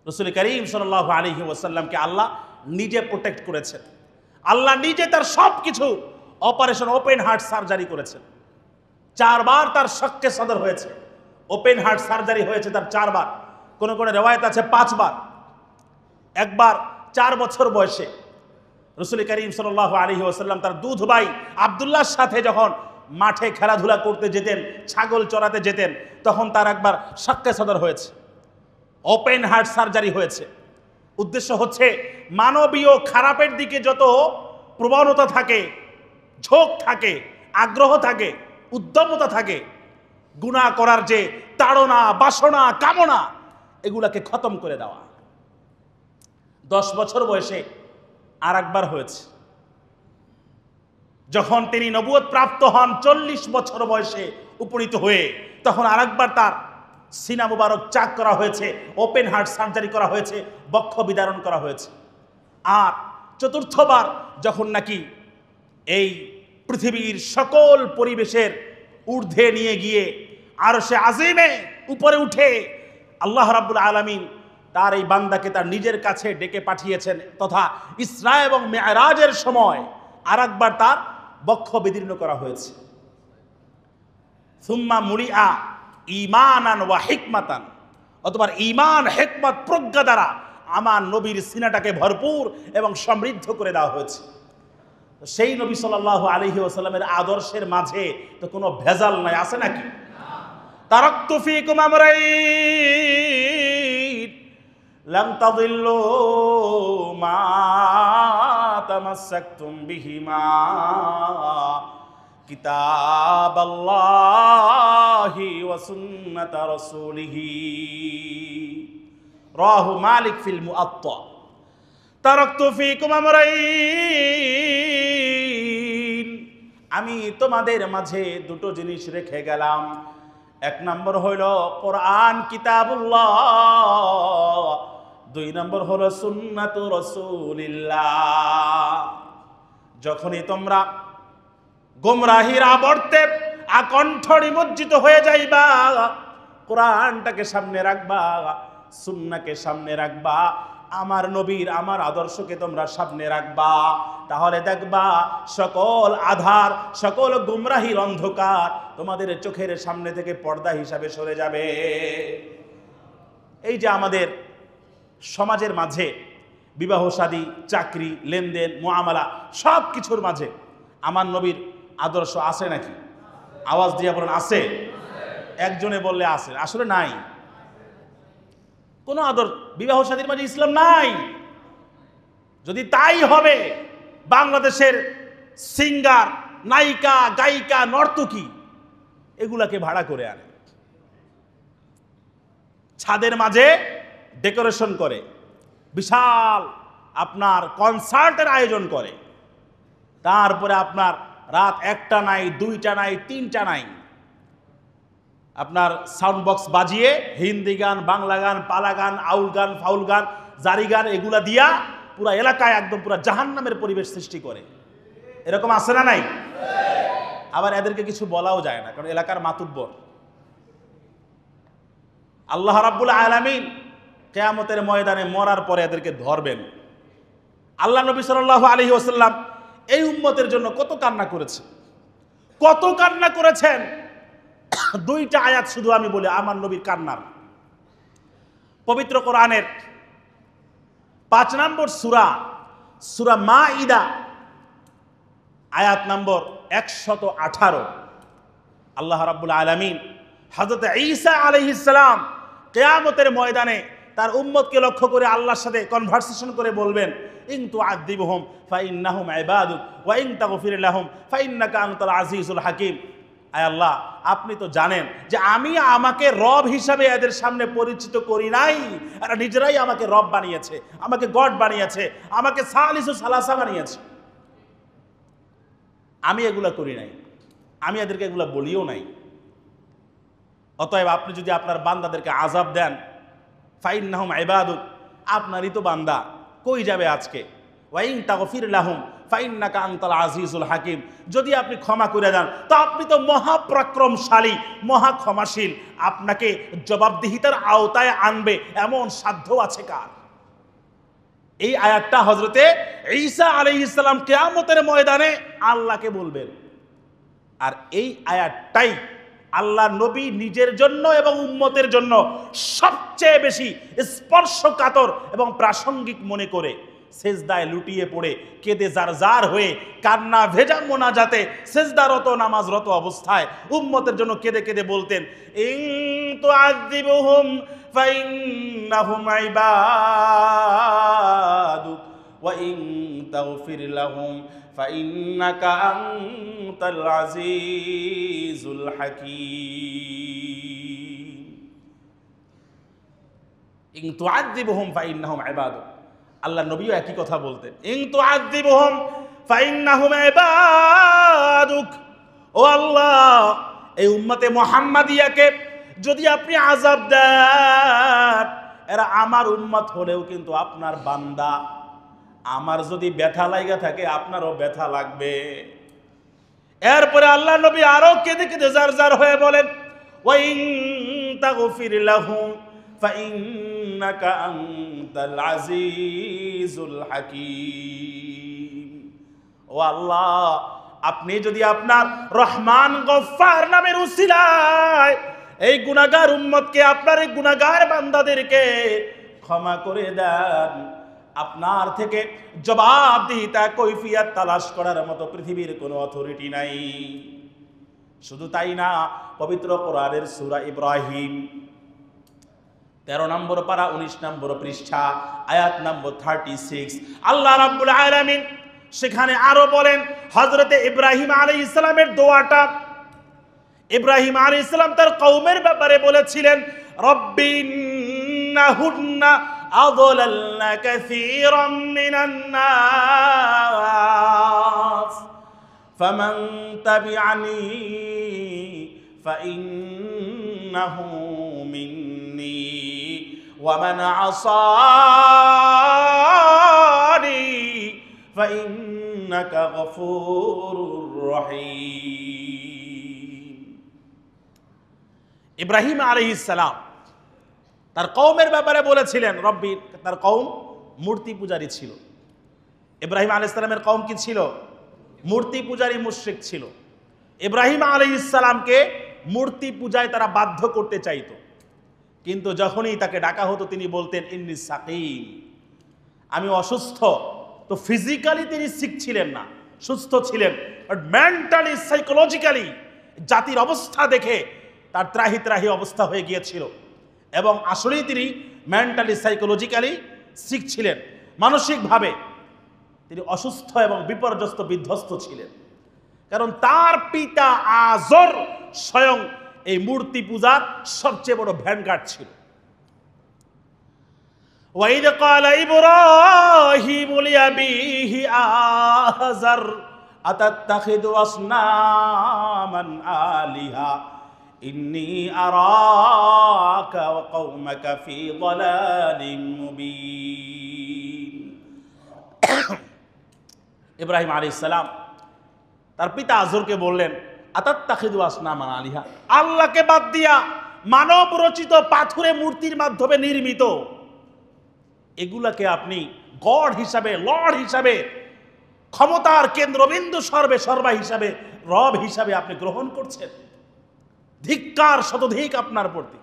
Speaker 1: রাসূল করিম সাল্লাল্লাহু আলাইহি ওয়াসাল্লামকে আল্লাহ নিজে প্রোটেক্ট করেছেন। আল্লাহ নিজে তার সব কিছু অপারেশন ওপেন হার্ট সার্জারি করেছেন। 4 বার তার শক্কে সদর হয়েছে, ওপেন হার্ট সার্জারি হয়েছে তার 4 বার, কোন কোন রিওয়ায়াত আছে 5 বার। একবার 4 বছর বয়সে রাসূল করিম সাল্লাল্লাহু আলাইহি ওয়াসাল্লাম তার দুধ ভাই আব্দুল্লাহর সাথে যখন মাঠে খেলাধুলা করতে যেতেন, ছাগল চড়াতে যেতেন, তখন তার একবার শক্কে সদর হয়েছে, ওপেন হার্ট সার্জারি হয়েছে। উদ্দেশ্য হচ্ছে মানবীয় খারাপের দিকে যত প্রবণতা থাকে, ঝোঁক থাকে, আগ্রহ থাকে, উদ্যমতা থাকে, গুনাহ করার যে তাড়না, বাসনা, কামনা, এগুলাকে খতম করে দেওয়া। 10 বছর বয়সে আর একবার হয়েছে। যখন তিনি নবুয়ত প্রাপ্ত হন 40 বছর বয়সে উপনীত হয়ে, তখন আরেকবার তার সিনা মুবারক চাক করা হয়েছে, ওপেন হার্ট সার্জারি করা হয়েছে, বক্ষ বিদারণ করা হয়েছে। আর চতুর্থবার যখন নাকি এই পৃথিবীর সকল পরিবেশের ঊর্ধ্বে নিয়ে গিয়ে আরশে আজিমে উপরে উঠে আল্লাহ রাব্বুল আলামিন তার এই বান্দাকে তার নিজের কাছে ডেকে পাঠিয়েছেন, তথা ইসরা এবং মেরাজের সময় আরেকবার তার বক্ষ বিদীর্ণ করা হয়েছে। সুম্মা মুলিআ ঈমানান ওয়া হিকমাতান, অথবা ঈমান হিকমত প্রজ্ঞা দ্বারা আমার নবীর সিনাটাকে ভরপুর এবং সমৃদ্ধ করে দেওয়া হয়েছে। সেই নবী সাল্লাল্লাহু আলাইহি ওয়াসাল্লামের আদর্শের মাঝে তো কোনো ভেজাল নাই, আছে নাকি? তারাকতু ফীকুম আমরাইন লাম তাদিল্লু মা তামাসসাকতুম বিহিমা কিতাবাল্লাহি ওয়া সুন্নাতা রাসূলিহি। রাহু মালিক ফিল মুআত্তা। তারাকতু ফীকুম আমরাইন, আমি তোমাদের মাঝে দুটো জিনিস রেখে গেলাম। এক নম্বর হইল কোরআন কিতাবুল্লাহ, দুই নম্বর হলো সুন্নাতু রাসূলিল্লাহ। যখনই তোমরা গোমরাহির আবর্তে আকণ্ঠ নিমজ্জিত হয়ে যাইবা, কোরআনটাকে সামনে রাখবা, সুন্নাহকে সামনে রাখবা, আমার নবীর আমার আদর্শকে তোমরা সামনে রাখবা, তাহলে দেখবা সকল আধার, সকল গুমরাহির অন্ধকার তোমাদের চোখের সামনে থেকে পর্দা হিসাবে সরে যাবে। এই যে আমাদের সমাজের মাঝে বিবাহ শাদী, চাকরি, লেনদেন, মুআমালা সব কিছুর মাঝে আমার নবীর আদর্শ আছে নাকি? আওয়াজ দিয়ে বলেন আছে। একজনে বললে আছে, আসলে নাই। কোনো বিবাহ শাদীর মাঝে ইসলাম নাই। যদি তাই হবে, বাংলাদেশের সিঙ্গার, নায়িকা, গায়িকা, নর্তকী এগুলাকে ভাড়া করে আনে, ছাদের মাঝে ডেকোরেশন করে, বিশাল আপনার কনসার্টের আয়োজন করে, তারপরে আপনার রাত 1টা নাই, 2টা নাই, 3টা নাই, আপনার সাউন্ড বক্স বাজিয়ে হিন্দি গান, বাংলা গান, পালা গান, আউল গান, ফাউল গান, জারি গান এগুলা দিয়া পুরা এলাকায় একদম পুরা জাহান্নামের পরিবেশ সৃষ্টি করে। এরকম আছে না নাই? আবার এদেরকে কিছু বলাও যায় না, কারণ এলাকার মাতুব্বর। আল্লাহ রাব্বুল আলামিন কিয়ামতের ময়দানে মরার পরে এদেরকে ধরবেন। আল্লাহ নবী সাল্লাল্লাহু আলাইহি ওয়াসাল্লাম এই উম্মতের জন্য কত কান্না করেছেন, কত কান্না করেছেন। 2টা আয়াত শুধু আমি বলি আমার নবীর কান্নার। পবিত্র কোরআনের 5 নম্বর সূরা, সূরা মাঈদা, আয়াত নম্বর 118। আল্লাহ রাব্বুল আলামিন হযরত ঈসা আলাইহিস সালাম কিয়ামতের ময়দানে তার উম্মতকে লক্ষ্য করে আল্লাহর সাথে কনভারসেশন করে বলবেন, ইন তুআযিবহুম ফাইন্নাহুম ইবাদুক ওয়া ইন তাগফির লাহুম ফাইন্নাকা আনতাল আজিজুল হাকীম। আয় আল্লাহ, আপনি তো জানেন যে আমি আমাকে রব হিসাবে এদের সামনে পরিচিত করি নাই, এরা নিজেরাই আমাকে রব বানিয়েছে, আমাকে গড বানিয়েছে, আমাকে সালিসু সালাসা বানিয়েছে। আমি এগুলা করি নাই, আমি এদেরকে এগুলা বলিও নাই। অতএব আপনি যদি আপনার বান্দাদেরকে আযাব দেন, ফাইন্নাহুম ইবাদুক, আপনারই তো বান্দা, কই যাবে আজকে? ওয়া ইন তাগফির লাহুম ফাইন্নাকা আনতাল আজিজুল হাকীম, যদি আপনি ক্ষমা করে দেন তো আপনি তো মহাপরাক্রমশালী, মহা ক্ষমাশীল, আপনাকে জবাবদিহিতার আওতায় আনবে এমন সাধ্য আছে কার? এই আয়াতটা হযরতে ঈসা আলাইহিস সালাম কিয়ামতের ময়দানে আল্লাহকে বলবেন। আর এই আয়াতটাই আল্লাহ নবী নিজের জন্য এবং উম্মতের জন্য সবচেয়ে বেশি স্পর্শকাতর এবং প্রাসঙ্গিক মনে করে সেজদায় লুটিয়ে পড়ে কেঁদে জারজার হয়ে কান্না ভেজা মোনাজাতে সেজদারত নামাজরত অবস্থায় উম্মতের জন্য কেঁদে কেঁদে বলতেন, ইন তুআযিবুহুম ফাইন্নাহুম ইবাদুক ওয়া ইন তাগফির লাহুম ফাইন্নাকা আনতাল আজিজুল হাকীম। ইন তুআযিবুহুম ফাইন্নাহুম ইবাদুক, আল্লাহ নবীও একই কথা বলতেন, ইন তুআযিবুহুম ফাইন্নাহুম ইবাদুক। ও আল্লাহ, এই উম্মতে মুহাম্মাদিয়াকে যদি আপনি আযাব দেন, এরা আমার উম্মত হলেও কিন্তু আপনার বান্দা। আমার যদি ব্যথা লাগা থাকে আপনারও ব্যথা লাগবে। এরপরে আল্লাহ নবী আরো কেঁদে কেঁদে জারজার হয়ে বলেন, ওয়া ইন তাগফির লাহুম ফাইন্নাকা আনতাল আজিজুল হাকীম। ও আল্লাহ, আপনি যদি আপনার রহমান গফফার নামের উসিলায় এই গুনাহগার উম্মতকে, আপনার এই গুনাহগার বান্দাদেরকে ক্ষমা করে দেন। আপনার থেকে জবাবদিহিতা কৈফিয়ত তালাশ করার মতো পৃথিবীর কোনো অথরিটি নাই। শুধু তাই না, পবিত্র কোরআনের সূরা ইব্রাহিম 13 নম্বর পারা 19 নম্বর পৃষ্ঠা আয়াত নম্বর 36 আল্লাহ রাব্বুল আলামিন সেখানে আরো বলেন, হযরতে ইব্রাহিম আলাইহিস সালামের দোয়াটা। ইব্রাহিম আলাইহিস সালাম তার কওমের ব্যাপারে বলেছিলেন, রব্বিন্নাহুন্না আযলালনা কাসীরাম মিনান নাস ফামান তাবিআনি ফাইন্নাহু মিন্নি ওয়া মান আসানি ফাইন্নাকা গফুরুর রহিম। ইব্রাহিম আলাইহিস সালাম তার কওমের ব্যাপারে বলেছিলেন, রব্বি, তার কওম মূর্তি পূজারী ছিল। ইব্রাহিম আলাইহিস সালামের কওম কি ছিল? মূর্তি পূজারী মুশরিক ছিল। ইব্রাহিম আলাইহিস সালামকে মূর্তি পূজায় তারা বাধ্য করতে চাইতো, কিন্তু যখনই তাকে ডাকা হতো তিনি বলতেন ইন্নী সাকিম, আমি অসুস্থ। তো ফিজিক্যালি তিনি সিক ছিলেন না, সুস্থ ছিলেন, বাট মেন্টালি সাইকোলজিক্যালি জাতির অবস্থা দেখে তার ত্রাহি ত্রাহি অবস্থা হয়ে গিয়েছিল, এবং আসলেই তিনি মেন্টালি সাইকোলজিক্যালি সিক ছিলেন, মানসিকভাবে তিনি অসুস্থ এবং বিপর্যস্ত বিধ্বস্ত ছিলেন। কারণ তার পিতা আজর স্বয়ং এই মূর্তি পূজার সবচেয়ে বড় ভ্যানগার্ড ছিল। ওয়াইদ ক্বালা ইব্রাহিম লিআবিহি আযার আতাত্তাখিযু আসনামান আলিহা ইন্নী আরাকা ওয়া কওমাকা ফি যালালিম মুবিন। ইব্রাহিম আলাইহিস সালাম তার পিতা আজরকে বললেন, আতাত্তাখিযু আসনামান আলিহা, আল্লাহকে বাদ দিয়া মানব রচিত পাথুরে মূর্তির মাধ্যমে নির্মিত এগুলাকে আপনি গড হিসাবে, লর্ড হিসাবে, ক্ষমতার কেন্দ্রবিন্দু সর্বে সর্বা হিসাবে, রব হিসাবে আপনি গ্রহণ করছেন। ধিক্কার শতধিক আপনার প্রতি।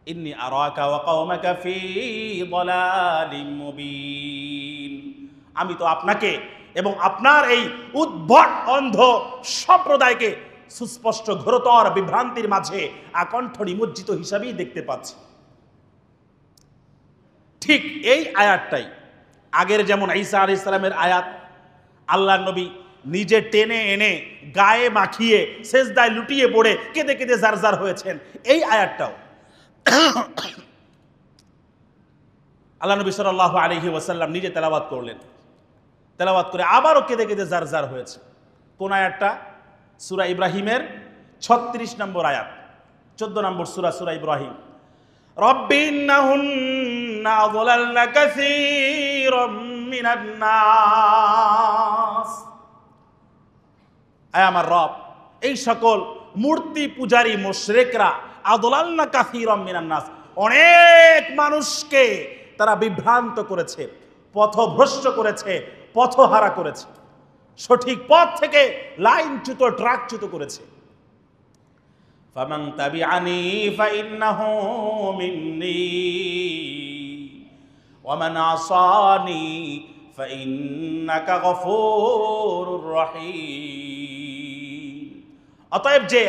Speaker 1: ইন্নী আরাকা ওয়া কওমাকা ফি যালালিম মুবিন, আমি তো আপনাকে এবং আপনার এই উদ্ভট অন্ধ সম্প্রদায়কে সুস্পষ্ট ঘোরতর বিভ্রান্তির মাঝে আকণ্ঠ নিমজ্জিত হিসাবেই দেখতে পাচ্ছি। ঠিক এই আয়াতটাই আগের যেমন ঈসা আলাইহিস সালামের আয়াত, আল্লাহর নবী নিজে টেনে এনে গায়ে মাখিয়ে সেজদায় লুটিয়ে পড়ে কেঁদে কেঁদে জারজার হয়েছেন, এই আয়াতটাও আল্লাহ নবী সাল্লাল্লাহু আলাইহি ওয়াসাল্লাম নিজে তেলাওয়াত করলেন। তেলাওয়াত করে আবারও কেঁদে কেঁদে জারজার হয়েছে। কোন আয়াতটা? সূরা ইব্রাহিমের 36 নম্বর আয়াত, 14 নম্বর সূরা, সূরা ইব্রাহিম। রব্বিন্নাহুন্না আযলালনা কাসীরাম মিনান নাস, আয় আমার রব, এই সকল মূর্তি পূজারী মুশরিকরা আযলালনা কাসীরাম মিনান নাস, অনেক মানুষকে তারা বিভ্রান্ত করেছে, পথভ্রষ্ট করেছে, পথহারা করেছে, সঠিক পথ থেকে লাইনচ্যুত, ট্রাকচ্যুত করেছে। ফামান তাবিআনি ফাইন্নাহু মিন্নি ওয়া মান আসানি ফাইন্নাকা গফুরুর রহিম। অতএব যে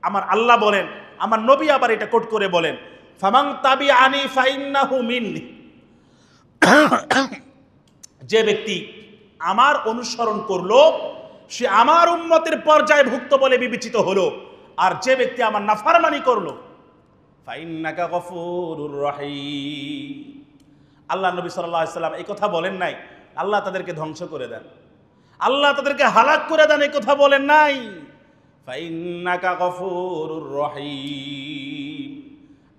Speaker 1: আমার আল্লাহ বলেন, আমার নবী আবার এটা কোট করে বলেন, ফামান তাবিআনি ফাইন্নাহু মিন্নি, যে ব্যক্তি আমার অনুসরণ করলো সে আমার উম্মতের পর্যায়ভুক্ত বলে বিবেচিত হলো, আর যে ব্যক্তি আমার নাফরমানি করলো ফাইন্নাকা গফুরুর রহিম। আল্লাহ নবী সাল্লাল্লাহু আলাইহি সাল্লাম এই কথা বলেন নাই আল্লাহ তাদেরকে ধ্বংস করে দেন, আল্লাহ তাদেরকে হালাক করে দেন, এই কথা বলেন নাই। ফাইন্নাকা গফুরুর রহিম,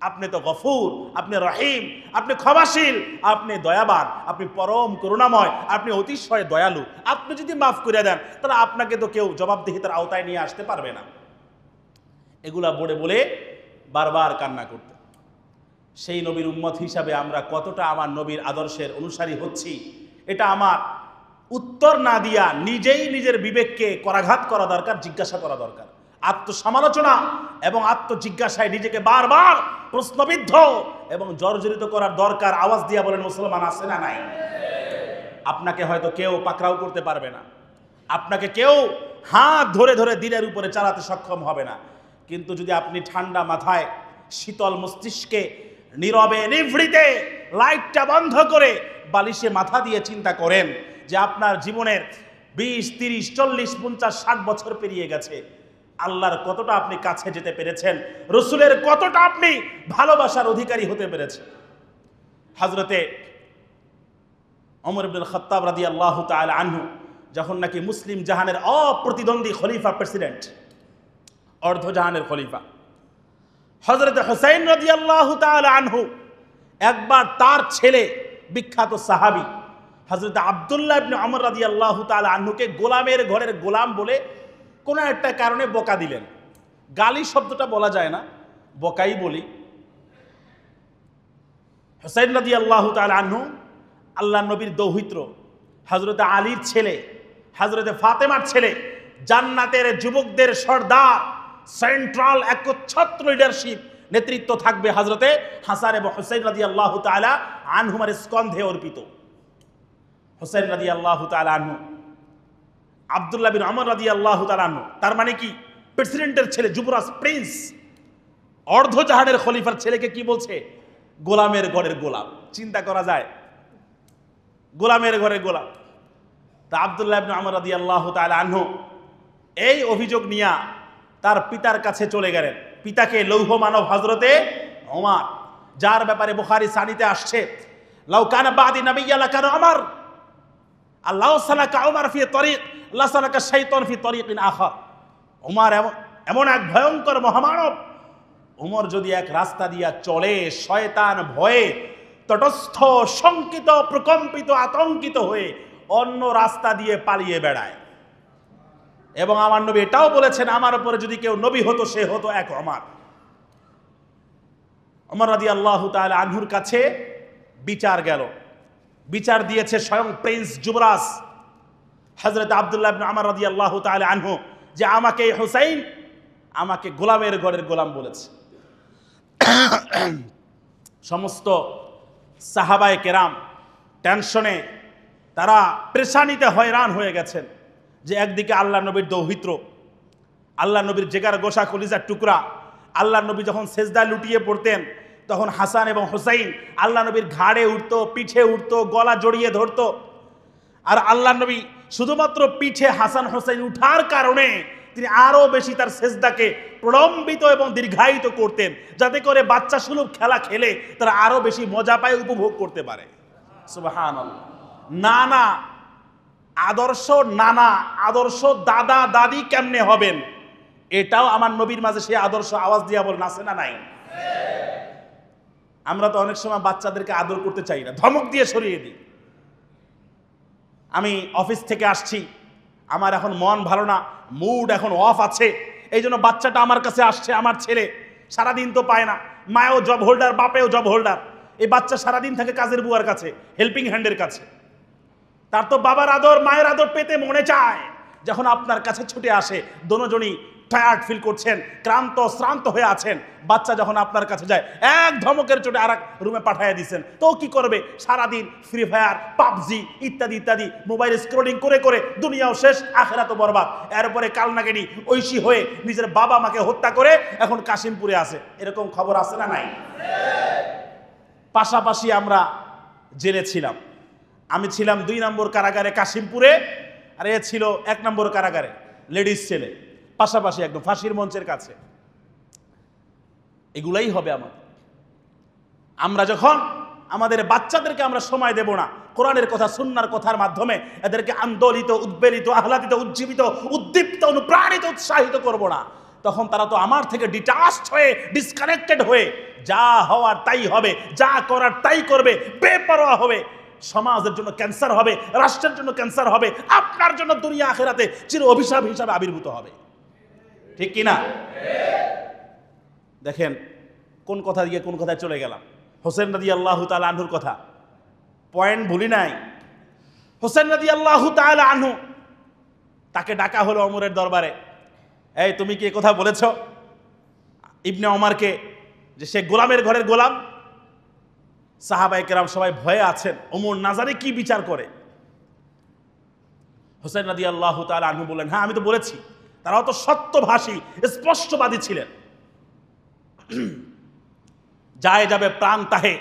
Speaker 1: আপনি তো গফুর, আপনি রহিম, আপনি ক্ষমাশীল, আপনি দয়াবান, আপনি পরম করুণাময়, আপনি অতিশয় দয়ালু। আপনি যদি মাফ করে দেন তাহলে আপনাকে তো কেউ জবাবদিহিতার আওতায় নিয়ে আসতে পারবে না। এগুলা বলে বলে বারবার কান্না করতে। সেই নবীর উম্মত হিসাবে আমরা কতটা আমার নবীর আদর্শের অনুসারী হচ্ছি, এটা আমার উত্তর না দিয়া নিজেই নিজের বিবেককে করাঘাত করা দরকার, জিজ্ঞাসা করা দরকার। আত্মসমালোচনা এবং আত্মজিজ্ঞাসায় নিজেকে বারবার প্রশ্নবিদ্ধ এবং জর্জরিত করার দরকার। আওয়াজ দিয়া বলেন মুসলমান আছে না নাই? আপনাকে হয়তো কেউ পাকড়াও করতে পারবে না, আপনাকে কেউ হাত ধরে ধরে দিনের উপরে চালাতে সক্ষম হবে না, কিন্তু যদি আপনি ঠান্ডা মাথায় শীতল মস্তিষ্কে নীরবে নিভৃতে লাইটটা বন্ধ করে বালিশে মাথা দিয়ে চিন্তা করেন যে আপনার জীবনের 20, 30, 40, 50, 60 বছর পেরিয়ে গেছে, আল্লাহর কতটা আপনি কাছে যেতে পেরেছেন, রসুলের কতটা আপনি ভালোবাসার অধিকারী হতে পেরেছেন। হযরতে ওমর ইবনুল খাত্তাব রাদিয়াল্লাহু তাআলা আনহু যখন নাকি মুসলিম জাহানের অপ্রতিদ্বন্দ্বী খলিফা, প্রেসিডেন্ট, অর্ধজাহানের খলিফা হযরতে হুসাইন রাদিয়াল্লাহু তাআলা আনহু, একবার তার ছেলে বিখ্যাত সাহাবী হযরত আব্দুল্লাহ ইবনে ওমর রাদিয়াল্লাহু তাআলা আনহুকে গোলামের ঘরের গোলাম বলে কোনো একটা কারণে বকা দিলেন। গালি শব্দটা বলা যায় না, বকাই বলি। হুসাইন রাদিয়াল্লাহু তাআলা আনহু আল্লাহ নবীর দৌহিত্র, হযরতে আলীর ছেলে, হযরতে ফাতেমার ছেলে, জান্নাতের যুবকদের সর্দার, সেন্ট্রাল একচ্ছত্র লিডারশিপ নেতৃত্ব থাকবে হযরতে হাসান এবং হুসাইন রাদিয়াল্লাহু তাআলা আনহুমার স্কন্ধে অর্পিত। হুসাইন রাদিয়াল্লাহু তাআলা আনহু আব্দুল্লাহ বিন ওমর রাদিয়াল্লাহু তাআলা আনহু, তার মানে কি প্রেসিডেন্টের ছেলে, যুবরাজ, প্রিন্স, অর্ধজাহানের খলিফার ছেলেকে কি বলছে? গোলামের ঘরের গোলাম। চিন্তা করা যায়? গোলামের ঘরের গোলাম। তা আব্দুল্লাহ ইবনে ওমর রাদিয়াল্লাহু তাআলা আনহু এই অভিযোগ নিয়ে তার পিতার কাছে চলে গেলেন। পিতাকে লৌহ মানব হযরতে ওমর, যার ব্যাপারে বুখারী সানিতে আসছে, লাউ কানা বাদি নাবিয়্যা লাকানা ওমর, আল্লাহ সালাকা ওমর ফি তরিক লা সালাকা শাইতান ফি তরিকিন আখার। ওমর এমন এক ভয়ঙ্কর মহামানব, ওমর যদি এক রাস্তা দিয়া চলে, শয়তান ভয়ে তটস্থ, শঙ্কিত, প্রকম্পিত, আতঙ্কিত হয়ে অন্য রাস্তা দিয়ে পালিয়ে বেড়ায়। এবং আমার নবী এটাও বলেছেন, আমার উপরে যদি কেউ নবী হতো সে হতো এক ওমর। ওমর রাদিয়াল্লাহু তাআলা আনহুর কাছে বিচার গেল। বিচার দিয়েছে স্বয়ং প্রিন্স, যুবরাজ হযরত আব্দুল্লাহ ইবনে ওমর রাদিয়াল্লাহু তাআলা আনহু, যে আমাকে হুসাইন আমাকে গোলামের ঘরের গোলাম বলেছে। সমস্ত সাহাবায়ে কেরাম টেনশনে, তারা পেরেশানিতে হয়রান হয়ে গেছেন যে একদিকে আল্লাহ নবীর দৌহিত্র, আল্লাহ নবীর জিগার গোশা কলিজার টুকরা, আল্লাহ নবী যখন সেজদায় লুটিয়ে পড়তেন তখন হাসান এবং হুসাইন আল্লাহ নবীর ঘাড়ে উঠতো, পিঠে উঠতো, গলা জড়িয়ে ধরতো। আর আল্লাহ নবী শুধুমাত্র পিঠে হাসান হুসাইন উঠার কারণে তিনি আরো বেশি তার সেজদাকে প্রলম্বিত এবং দীর্ঘায়িত করতেন, যাতে করে বাচ্চা সুলভ খেলা খেলে তারা আরো বেশি মজা পায়, উপভোগ করতে পারে। সুবহানাল্লাহ। নানা আদর্শ, নানা আদর্শ দাদা দাদি কেমনে হবেন, এটাও আমার নবীর মাঝে সেই আদর্শ। আওয়াজ দিয়া বলেন আছে না নাই? আমরা তো অনেক সময় বাচ্চাদেরকে আদর করতে চাই না, ধমক দিয়ে সরিয়ে দিই। আমি অফিস থেকে আসছি, আমার এখন মন ভালো না, মুড এখন অফ আছে, এই জন্য বাচ্চাটা আমার কাছে আসছে। আমার ছেলে সারাদিন তো পায় না, মায়েও জব হোল্ডার, বাপেও জব হোল্ডার, এই বাচ্চা সারাদিন থাকে কাজের বুয়ার কাছে, হেল্পিং হ্যান্ডের কাছে। তার তো বাবার আদর, মায়ের আদর পেতে মনে চায়। যখন আপনার কাছে ছুটে আসে, দোনোজনই টায়ার্ড ফিল করছেন, ক্লান্ত শ্রান্ত হয়ে আছেন, বাচ্চা যখন আপনার কাছে যায়, এক ধমকের চোটে আর এক রুমে পাঠিয়ে দিচ্ছেন, তো কি করবে? সারাদিন ফ্রি ফায়ার, পাবজি ইত্যাদি ইত্যাদি মোবাইল স্ক্রলিং করে করে দুনিয়াও শেষ, আখিরাতও বরবাদ। এরপরে কালনাগিনী ঐশী হয়ে নিজের বাবা মাকে হত্যা করে এখন কাশিমপুরে আছে। এরকম খবর আছে না নাই? পাশাপাশি আমরা জেলে ছিলাম। আমি ছিলাম 2 নম্বর কারাগারে কাশিমপুরে, আর এ ছিল 1 নম্বর কারাগারে, লেডিস ছেলে, পাশাপাশি একদম ফাঁসির মঞ্চের কাছে। এগুলাই হবে আমরা যখন আমাদের বাচ্চাদেরকে আমরা সময় দেব না, কোরআনের কথা, সুন্নাহর কথার মাধ্যমে এদেরকে আন্দোলিত, উদ্বেলিত, আহ্লাদিত, উজ্জীবিত, উদ্দীপ্ত, অনুপ্রাণিত, উৎসাহিত করব না, তখন তারা তো আমার থেকে ডিটাচড হয়ে, ডিসকানেক্টেড হয়ে যা হওয়ার তাই হবে, যা করার তাই করবে, বেপরোয়া হবে। সমাজের জন্য ক্যান্সার হবে, রাষ্ট্রের জন্য ক্যান্সার হবে, আপনার জন্য দুনিয়া আখিরাতে চির অভিশাপ হিসাবে আবির্ভূত হবে। ঠিক কিনা? দেখেন কোন কথা দিয়ে কোন কথায় চলে গেলাম। হোসেন রাদিয়াল্লাহু তাআলা আনহুর কথা, পয়েন্ট ভুলি নাই। হোসেন রাদিয়াল্লাহু তাআলা আনহু, তাকে ডাকা হলো ওমরের দরবারে। এই তুমি কি কথা বলেছ ইবনে ওমরকে যে সে গোলামের ঘরের গোলাম? সাহাবায়ে কেরাম সবাই ভয়ে আছেন, ওমর নাজারে কি বিচার করে। হোসেন রাদিয়াল্লাহু তাআলা আনহু বললেন, হ্যাঁ আমি তো বলেছি। তারাও তো সত্যভাষী, স্পষ্টবাদী ছিলেন। যায় যাবে প্রাণ তাহে,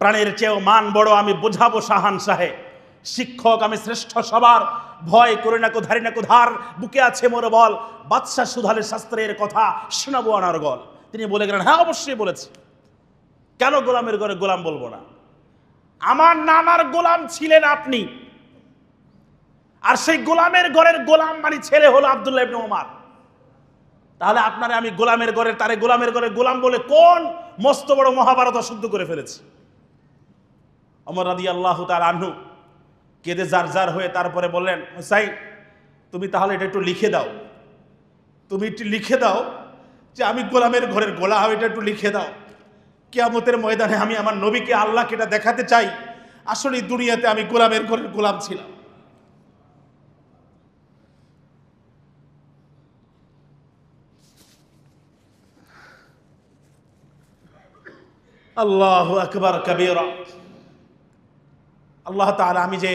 Speaker 1: প্রাণের চেয়েও মান বড়, আমি বোঝাবো শাহানশাহে। শিক্ষক আমি শ্রেষ্ঠ সবার, ভয় করে না কো ধারি না কো ধার, বুকে আছে মোর বল, বাদশা সুধালে শাস্ত্রের কথা, শোনাবো আনার গল। তিনি বলে গেলেন, হ্যাঁ অবশ্যই বলেছি, কেন গোলামের ঘরে গোলাম বলবো না? আমার নানার গোলাম ছিলেন আপনি, আর সেই গোলামের ঘরের গোলাম মানে ছেলে হলো আব্দুল্লাহ ইবনে ওমর। তাহলে আপনারে আমি গোলামের ঘরের, তারে গোলামের ঘরে গোলাম বলে কোন মস্ত বড় মহাভারত অশুদ্ধ করে ফেলেছি। ওমর রাদিয়াল্লাহু তাআলা আনহু কেঁদে জারজার হয়ে তারপরে বললেন, হুসাইন তুমি তাহলে এটা একটু লিখে দাও, তুমি একটু লিখে দাও যে আমি গোলামের ঘরের গোলাম, এটা একটু লিখে দাও। কিয়ামতের ময়দানে আমি আমার নবীকে, আল্লাহকে এটা দেখাতে চাই আসলে দুনিয়াতে আমি গোলামের ঘরের গোলাম ছিলাম। আল্লাহু আকবার কাবীরা। আল্লাহ তাআলা, আমি যে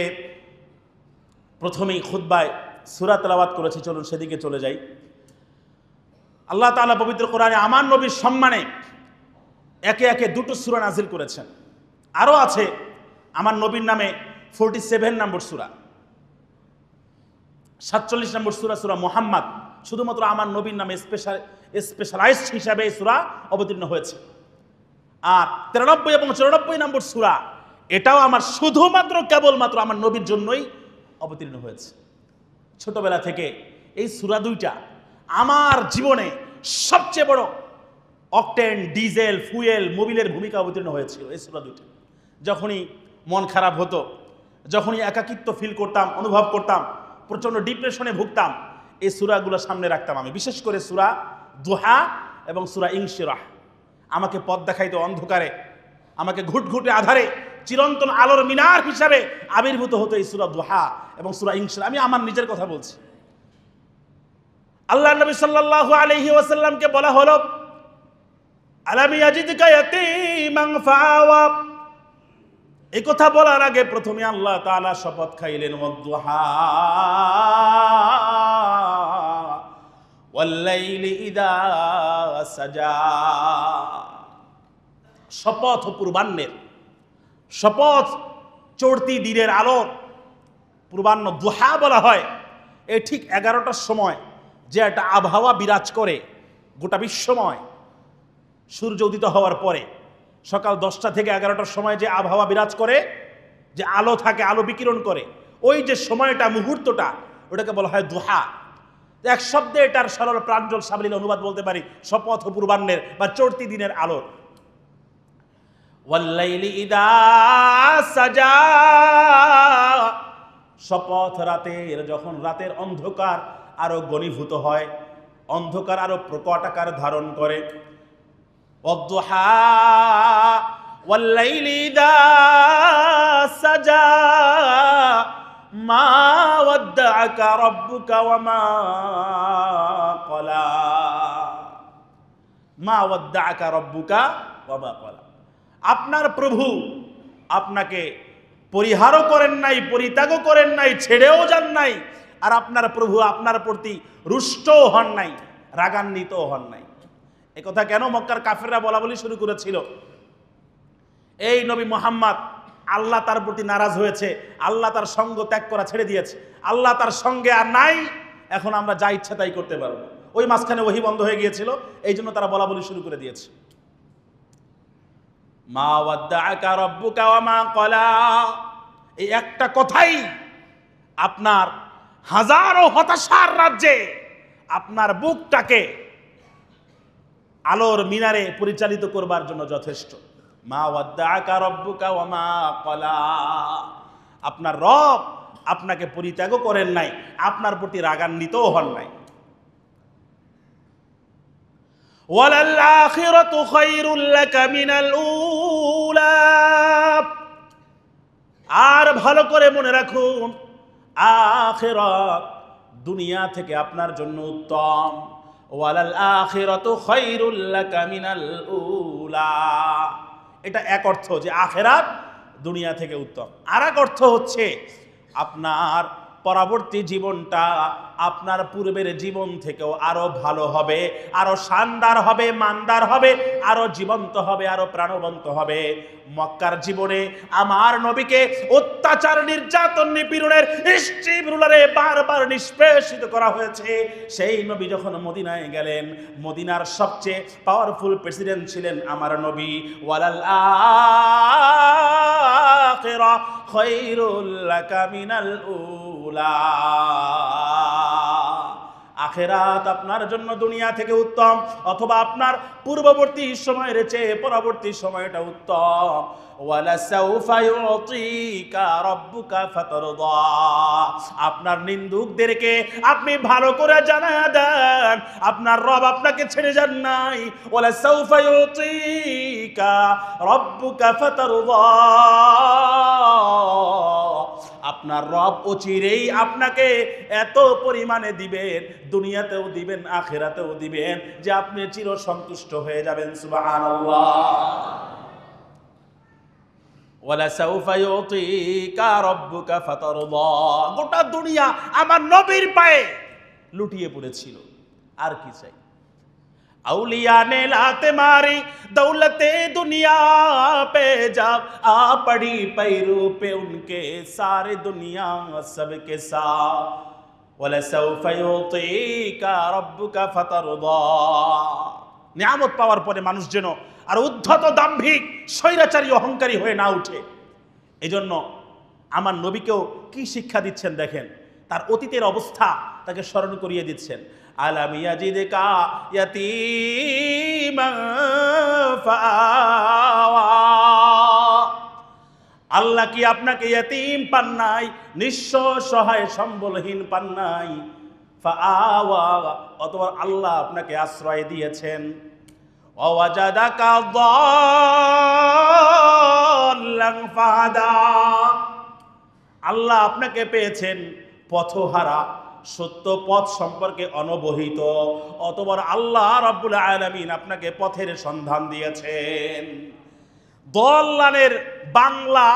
Speaker 1: প্রথমেই খুতবায় সূরা তেলাওয়াত করেছি, চলুন সেদিকে চলে যাই। আল্লাহ তাআলা পবিত্র কোরআনে আমার নবীর সম্মানে একে একে দুটো সূরা নাজিল করেছেন। আরও আছে আমার নবীর নামে 47 নম্বর সূরা, 47 নম্বর সূরা সূরা মুহাম্মদ, শুধুমাত্র আমার নবীর নামে স্পেশালাইজড হিসাবে এই সূরা অবতীর্ণ হয়েছে। আর 93 এবং 94 নম্বর সূরা, এটাও আমার শুধুমাত্র কেবলমাত্র আমার নবীর জন্যই অবতীর্ণ হয়েছে। ছোটবেলা থেকে এই সূরা দুইটা আমার জীবনে সবচেয়ে বড় অকটেন, ডিজেল, ফুয়েল, মোবিলের ভূমিকা অবতীর্ণ হয়েছিল এই সূরা দুইটা। যখনই মন খারাপ হতো, যখনই একাকিত্ব ফিল করতাম, অনুভব করতাম, প্রচণ্ড ডিপ্রেশনে ভুগতাম, এই সূরাগুলো সামনে রাখতাম আমি। বিশেষ করে সূরা দুহা এবং সূরা ইনশিরাহ আমাকে পথ দেখাইতো অন্ধকারে, আমাকে ঘুটঘুটে আধারে চিরন্তন আলোর মিনার হিসাবে আবির্ভূত হতো এই সূরা দুহা এবং সূরা ইনশিরাহ। আমি আমার নিজের কথা বলছি। আল্লাহ নবী সাল্লাল্লাহু আলাইহি ওয়াসাল্লামকে বলা হলো, আলাম ইয়াজিদকা ইয়াতীমান ফাআওয়া। এই কথা বলার আগে প্রথমে আল্লাহ তাআলা শপথ খাইলেন, ওয়াদ-দুহা ওয়াল-লাইলি ইযা সাজা। শপথ পূর্বাহ্নের, শপথ চড়তি দিনের আলোর পূর্বাহ্ন দুহা বলা হয়। এই ঠিক 11টার সময় যে একটা আবহাওয়া বিরাজ করে গোটা বিশ্বময়, সূর্য উদিত হওয়ার পরে সকাল 10টা থেকে 11টার সময় যে আবহাওয়া বিরাজ করে, যে আলো থাকে, আলো বিকিরণ করে, ওই যে সময়টা, মুহূর্তটা, ওটাকে বলা হয় দুহা। এক শব্দে এটার সরল প্রাঞ্জল সাবলীল অনুবাদ বলতে পারি শপথ পূর্বাহ্নের বা চড়তি দিনের আলোর। ওয়াল-লাইলি ইযা সাজা, শপথ রাতের, যখন রাতের অন্ধকার আরো ঘনীভূত হয়, অন্ধকার আরো প্রকট আকার ধারণ করে। ওয়াদ-দুহা ওয়াল-লাইলি ইযা সাজা মা ওয়াদ্দাআকা রাব্বুকা ওয়া মা ক্বালা। মা ওয়াদ্দাআকা রাব্বুকা ওয়া মা ক্বালা। আপনার প্রভু আপনাকে পরিহারও করেন নাই, পরিত্যাগও করেন নাই, ছেড়েও যান নাই, আর আপনার প্রভু আপনার প্রতি রুষ্টও হন নাই, রাগান্বিতও হন নাই। এ কথা কেন মক্কার কাফেররা বলা বলি শুরু করেছিল? এই নবী মুহাম্মদ, আল্লাহ তার প্রতি নারাজ হয়েছে, আল্লাহ তার সঙ্গ ত্যাগ করা ছেড়ে দিয়েছে, আল্লাহ তার সঙ্গে আর নাই, এখন আমরা যা ইচ্ছা তাই করতে পারবো। ওই মাঝখানে ওহী বন্ধ হয়ে গিয়েছিল, এই জন্য তারা বলা বলি শুরু করে দিয়েছে। মা ওয়াদ্দাআকা রাব্বুকা ওয়া মা ক্বালা, এই একটা কথাই আপনার হাজারো হতাশার রাজ্যে আপনার বুকটাকে আলোর মিনারে পরিচালিত করবার জন্য যথেষ্ট। মা ওয়াদ্দাআকা রাব্বুকা ওয়া মা ক্বালা, আপনার রব আপনাকে পরিত্যাগও করেন নাই, আপনার প্রতি রাগান্বিতও হন নাই। ওয়ালাল আখিরাতু খায়রুল লাকা মিনাল উলা, আর ভালো করে মনে রাখুন, আখিরাত দুনিয়া থেকে আপনার জন্য উত্তম। ওয়ালাল আখিরাতু খায়রুল লাকা মিনাল উলা, এটা এক অর্থ যে আখিরাত দুনিয়া থেকে উত্তম। আর এক অর্থ হচ্ছে আপনার পরবর্তী জীবনটা আপনার পূর্বের জীবন থেকেও আরো ভালো হবে, আরো শানদার হবে, মানদার হবে, আরো জীবন্ত হবে, আরো প্রাণবন্ত হবে। মক্কার জীবনে আমার নবীকে অত্যাচার, নির্যাতন, নিপীড়নের স্ট্রিমরুলারে বারবার নিষ্পেষিত করা হয়েছে। সেই নবী যখন মদিনায় গেলেন, মদিনার সবচেয়ে পাওয়ারফুল প্রেসিডেন্ট ছিলেন আমার নবী। ওয়ালাল আখিরা খায়রুল লাকা মিনাল উলা, আখিরাত আপনার জন্য দুনিয়া থেকে উত্তম, অথবা আপনার পূর্ববর্তী সময়ের চেয়ে পরবর্তী সময়টা উত্তম। ওয়ালা সাউফা ইউতিকা রাব্বুকা ফাতারদা, আপনার নিন্দুকদেরকে আপনি ভালো করে জানায়া দেন আপনার রব আপনাকে ছেড়ে যান নাই। ওয়ালা সাউফা ইউতিকা রাব্বুকা ফাতারদা, আপনার রব অচিরেই আপনাকে এত পরিমাণে দিবেন, দুনিয়াতেও দিবেন, আখিরাতেও দিবেন, যে আপনি চির সন্তুষ্ট হয়ে যাবেন। সুবহানাল্লাহ। ওয়ালা সাউফা ইউতিকা রাব্বুকা ফাতারদা, গোটা দুনিয়া আমার নবীর পায়ে লুটিয়ে পড়েছিল, আর কি চাই? औलिया ने लाते मारी दौलते दुनिया पे, जब आ पड़ी पैरों पे उनके सारे दुनिया सबके साथ। वलसौफ युतीका रब्बुका फतरदा, নিয়ামত পাওয়ার পরে মানুষ যেন আর উদ্ধত, দাম্ভিক, স্বৈরাচারী, অহংকারী হয়ে না উঠে। এজন্য আমার নবীকেও কি শিক্ষা দিচ্ছেন দেখেন, তার অতীতের অবস্থা তাকে স্মরণ করিয়ে দিচ্ছেন। আলাম ইয়াজিদকা ইয়াতীমান ফাআওয়া, আল্লাহ কি আপনাকে ইয়াতীম পান নাই, নিঃস্ব, সহায়, সম্বলহীন পান নাই? ফাআওয়া, অথবা আল্লাহ আপনাকে আশ্রয় দিয়েছেন। ওয়াজাদাকা দাল্লান ফাহাদা, আল্লাহ আপনাকে পেয়েছেন পথহারা, সত্য পথ সম্পর্কে অনবহিত, অথবা আল্লাহ রাব্বুল আলামিন আপনাকে পথের সন্ধান দিয়েছেন। দল্লানের বাংলা,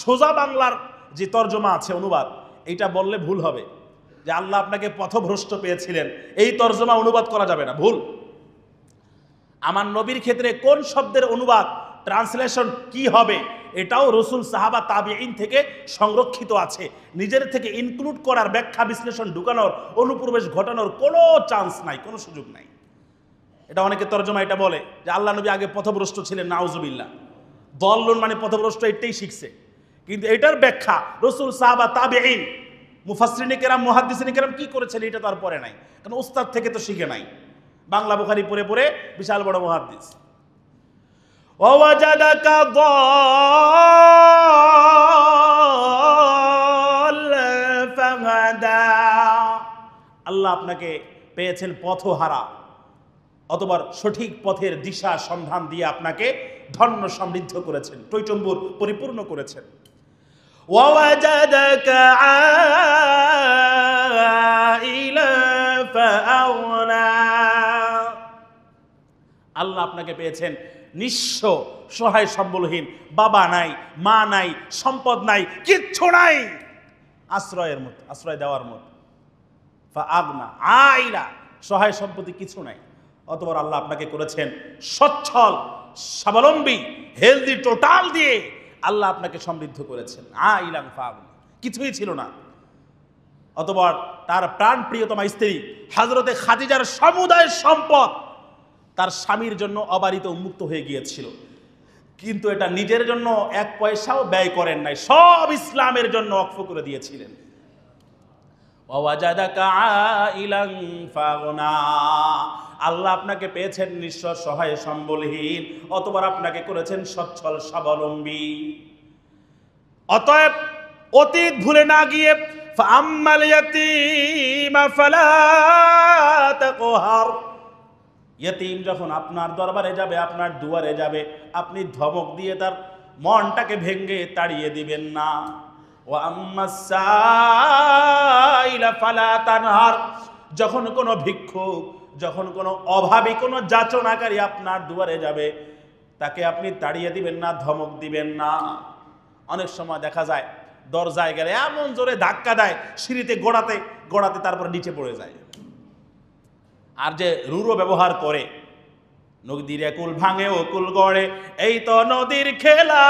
Speaker 1: সোজা বাংলার যে তর্জমা আছে, অনুবাদ, এইটা বললে ভুল হবে যে আল্লাহ আপনাকে পথভ্রষ্ট পেয়েছিলেন, এই তর্জমা অনুবাদ করা যাবে না, ভুল। আমার নবীর ক্ষেত্রে কোন শব্দের অনুবাদ, ট্রান্সলেশন কি হবে, এটাও রসুল, সাহাবা, তাবিঈন থেকে সংরক্ষিত আছে। নিজের থেকে ইনক্লুড করার, ব্যাখ্যা বিশ্লেষণ ঢুকানোর, অনুপ্রবেশ ঘটানোর কোনো চান্স নাই, কোনো সুযোগ নাই। এটা অনেকে তর্জমা এটা বলে যে আল্লাহ নবী আগে পথভ্রষ্ট ছিলেন, নাউজুবিল্লাহ। দল্লুন মানে পথভ্রষ্ট, এটাই শিখছে, কিন্তু এটার ব্যাখ্যা রসুল, সাহাবা, তাবিঈন, মুফাসসিরিনে কেরাম, মুহাদ্দিসিনে কেরাম কি করেছেন এটা তো আর পড়ে নাই, কারণ উস্তাদ থেকে তো শিখে নাই। বাংলা বুখারী পড়ে পড়ে বিশাল বড় মুহাদ্দিস। ওয়াজাদাকা দাল্লান ফাহাদা, আল্লাহ আপনাকে পেয়েছেন পথহারা, অথবা সঠিক পথের দিশা সন্ধান দিয়ে আপনাকে ধন্য সমৃদ্ধ করেছেন, টৈটম্বুর পরিপূর্ণ করেছেন। ওয়াজাদাকা আইলান ফাআওনা, আল্লাহ আপনাকে পেয়েছেন নিঃস্ব, সহায়, সম্বলহীন, বাবা নাই, মা নাই, সম্পদ নাই, কিচ্ছু নাই, আশ্রয়ের মতো, আশ্রয় দেওয়ার মতো। ফাআগনা আইলা, সহায় সম্পত্তি কিছু নাই, অতঃপর আল্লাহ আপনাকে করেছেন সচ্ছল, স্বাবলম্বী, হেলদি, টোটাল দিয়ে আল্লাহ আপনাকে সমৃদ্ধ করেছেন। আইলাম ফাআগনা, কিছুই ছিল না। অতঃপর তার প্রাণ প্রিয়তমা স্ত্রী হযরতে খাদিজার সমুদায় সম্পদ তার স্বামীর জন্য অবারিত উন্মুক্ত হয়ে গিয়েছিল, কিন্তু এটা নিজের জন্য এক পয়সাও ব্যয় করেন নাই, সব ইসলামের জন্য ওয়াকফ করে দিয়েছিলেন। ওয়াজাদাকা আইলান ফাগনা, আল্লাহ আপনাকে পেয়েছেন নিঃস্ব, সহায়, সম্বলহীন, অতঃপর আপনাকে করেছেন সচ্ছল, স্বাবলম্বী। অতএব অতীত ভুলে না গিয়ে ফাআম্মাল ইয়াতীমা ফালা তাকহার, ইয়তীম যখন আপনার দরবারে যাবে, আপনার দুয়ারে যাবে, আপনি ধমক দিয়ে তার মনটাকে ভেঙে তাড়িয়ে দিবেন না। ওয়া আম্মাস সাইলা ফালা তানহার, যখন কোনো ভিক্ষুক, যখন কোনো অভাবী, কোনো যাচনাকারী আপনার দুয়ারে যাবে, তাকে আপনি তাড়িয়ে দিবেন না, ধমক দিবেন না। অনেক সময় দেখা যায় দরজায় গেলে এমন জোরে ধাক্কা দেয়, সিঁড়িতে গোড়াতে গোড়াতে তারপর নিচে পড়ে যায়। আর যে রূঢ় ব্যবহার করে, নদীর একুল ভাঙে ওকুল গড়ে, এই তো নদীর খেলা,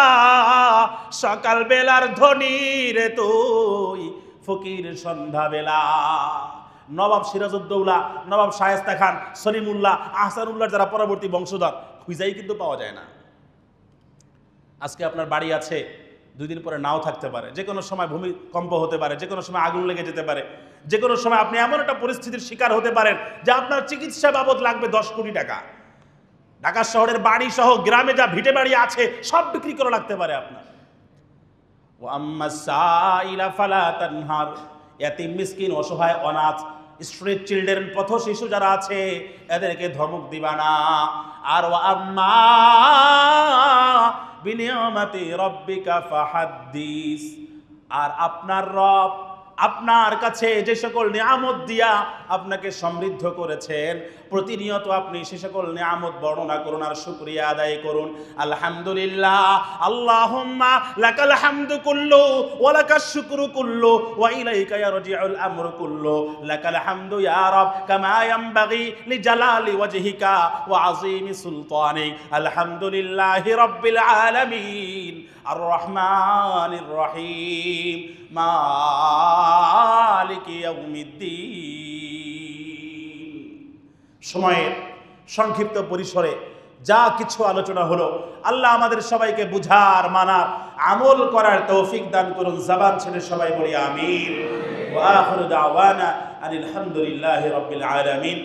Speaker 1: সকাল বেলার ধনী রে তুই ফকির সন্ধ্যা বেলা। নবাব সিরাজউদ্দৌলা, নবাব শায়েস্তা খান, সলিমুল্লাহ, আহসানুল্লাহ যারা পরবর্তী বংশধর, খুঁজাই কিন্তু পাওয়া যায় না। আজকে আপনার বাড়ি আছে, 2 দিন পরে নাও থাকতে পারে, যে কোনো সময় ভূমিকম্প হতে পারে, যে কোনো সময় আগুন লেগে যেতে পারে, যে কোনো সময় আপনি এমন একটা পরিস্থিতির শিকার হতে পারেন যে আপনার চিকিৎসা বাবদ লাগবে 10 কোটি টাকা। ঢাকা শহরের বাড়ি সহ গ্রামে যা ভিটে বাড়ি আছে সব বিক্রি করা লাগতে পারে আপনার। ওয়া আম্মাস সাইলা ফালা তানহার, এতিম মিসকিন, অসহায়, অনাথ, স্ট্রিট চিলড্রেন, পথ শিশু যারা আছে এদেরকে ধমক দিবা না। আর ওয়া আম্মা বিনিয়ামাতি রাব্বিকা ফাহাদ্দিস, আর আপনার রব আপনার কাছে যে সকল নিয়ামত দিয়া আপনাকে সমৃদ্ধ করেছেন, প্রতিনিয়ত আপনি সে সকল নিয়ামত বর্ণনা করুন আর শুকরিয়া আদায় করুন। আলহামদুলিল্লাহ, আল্লাহুম্মা লাকাল হামদু কুল্লু ওয়া লাকাশ শুকরু কুল্লু ওয়া ইলাইকা ইয়ারজিউল আমরু কুল্লু, লাকাল হামদু ইয়া রব কামা ইয়ানবাগি লিজালালি ওয়াজহিকা ওয়া আযীমি সুলতানিক। আলহামদুলিল্লাহি রাব্বিল আলামিন আর রহমানির রহিম মালিকি ইয়াউমিদ্দিন। সময়ের সংক্ষিপ্ত পরিসরে যা কিছু আলোচনা হলো, আল্লাহ আমাদের সবাইকে বুঝার, মানার, আমল করার তৌফিক দান করুন। জবান ছেড়ে সবাই বলি আমিন। ওয়া আখিরু দাওয়ানা আনিল হামদুলিল্লাহি রাব্বিল আলামিন।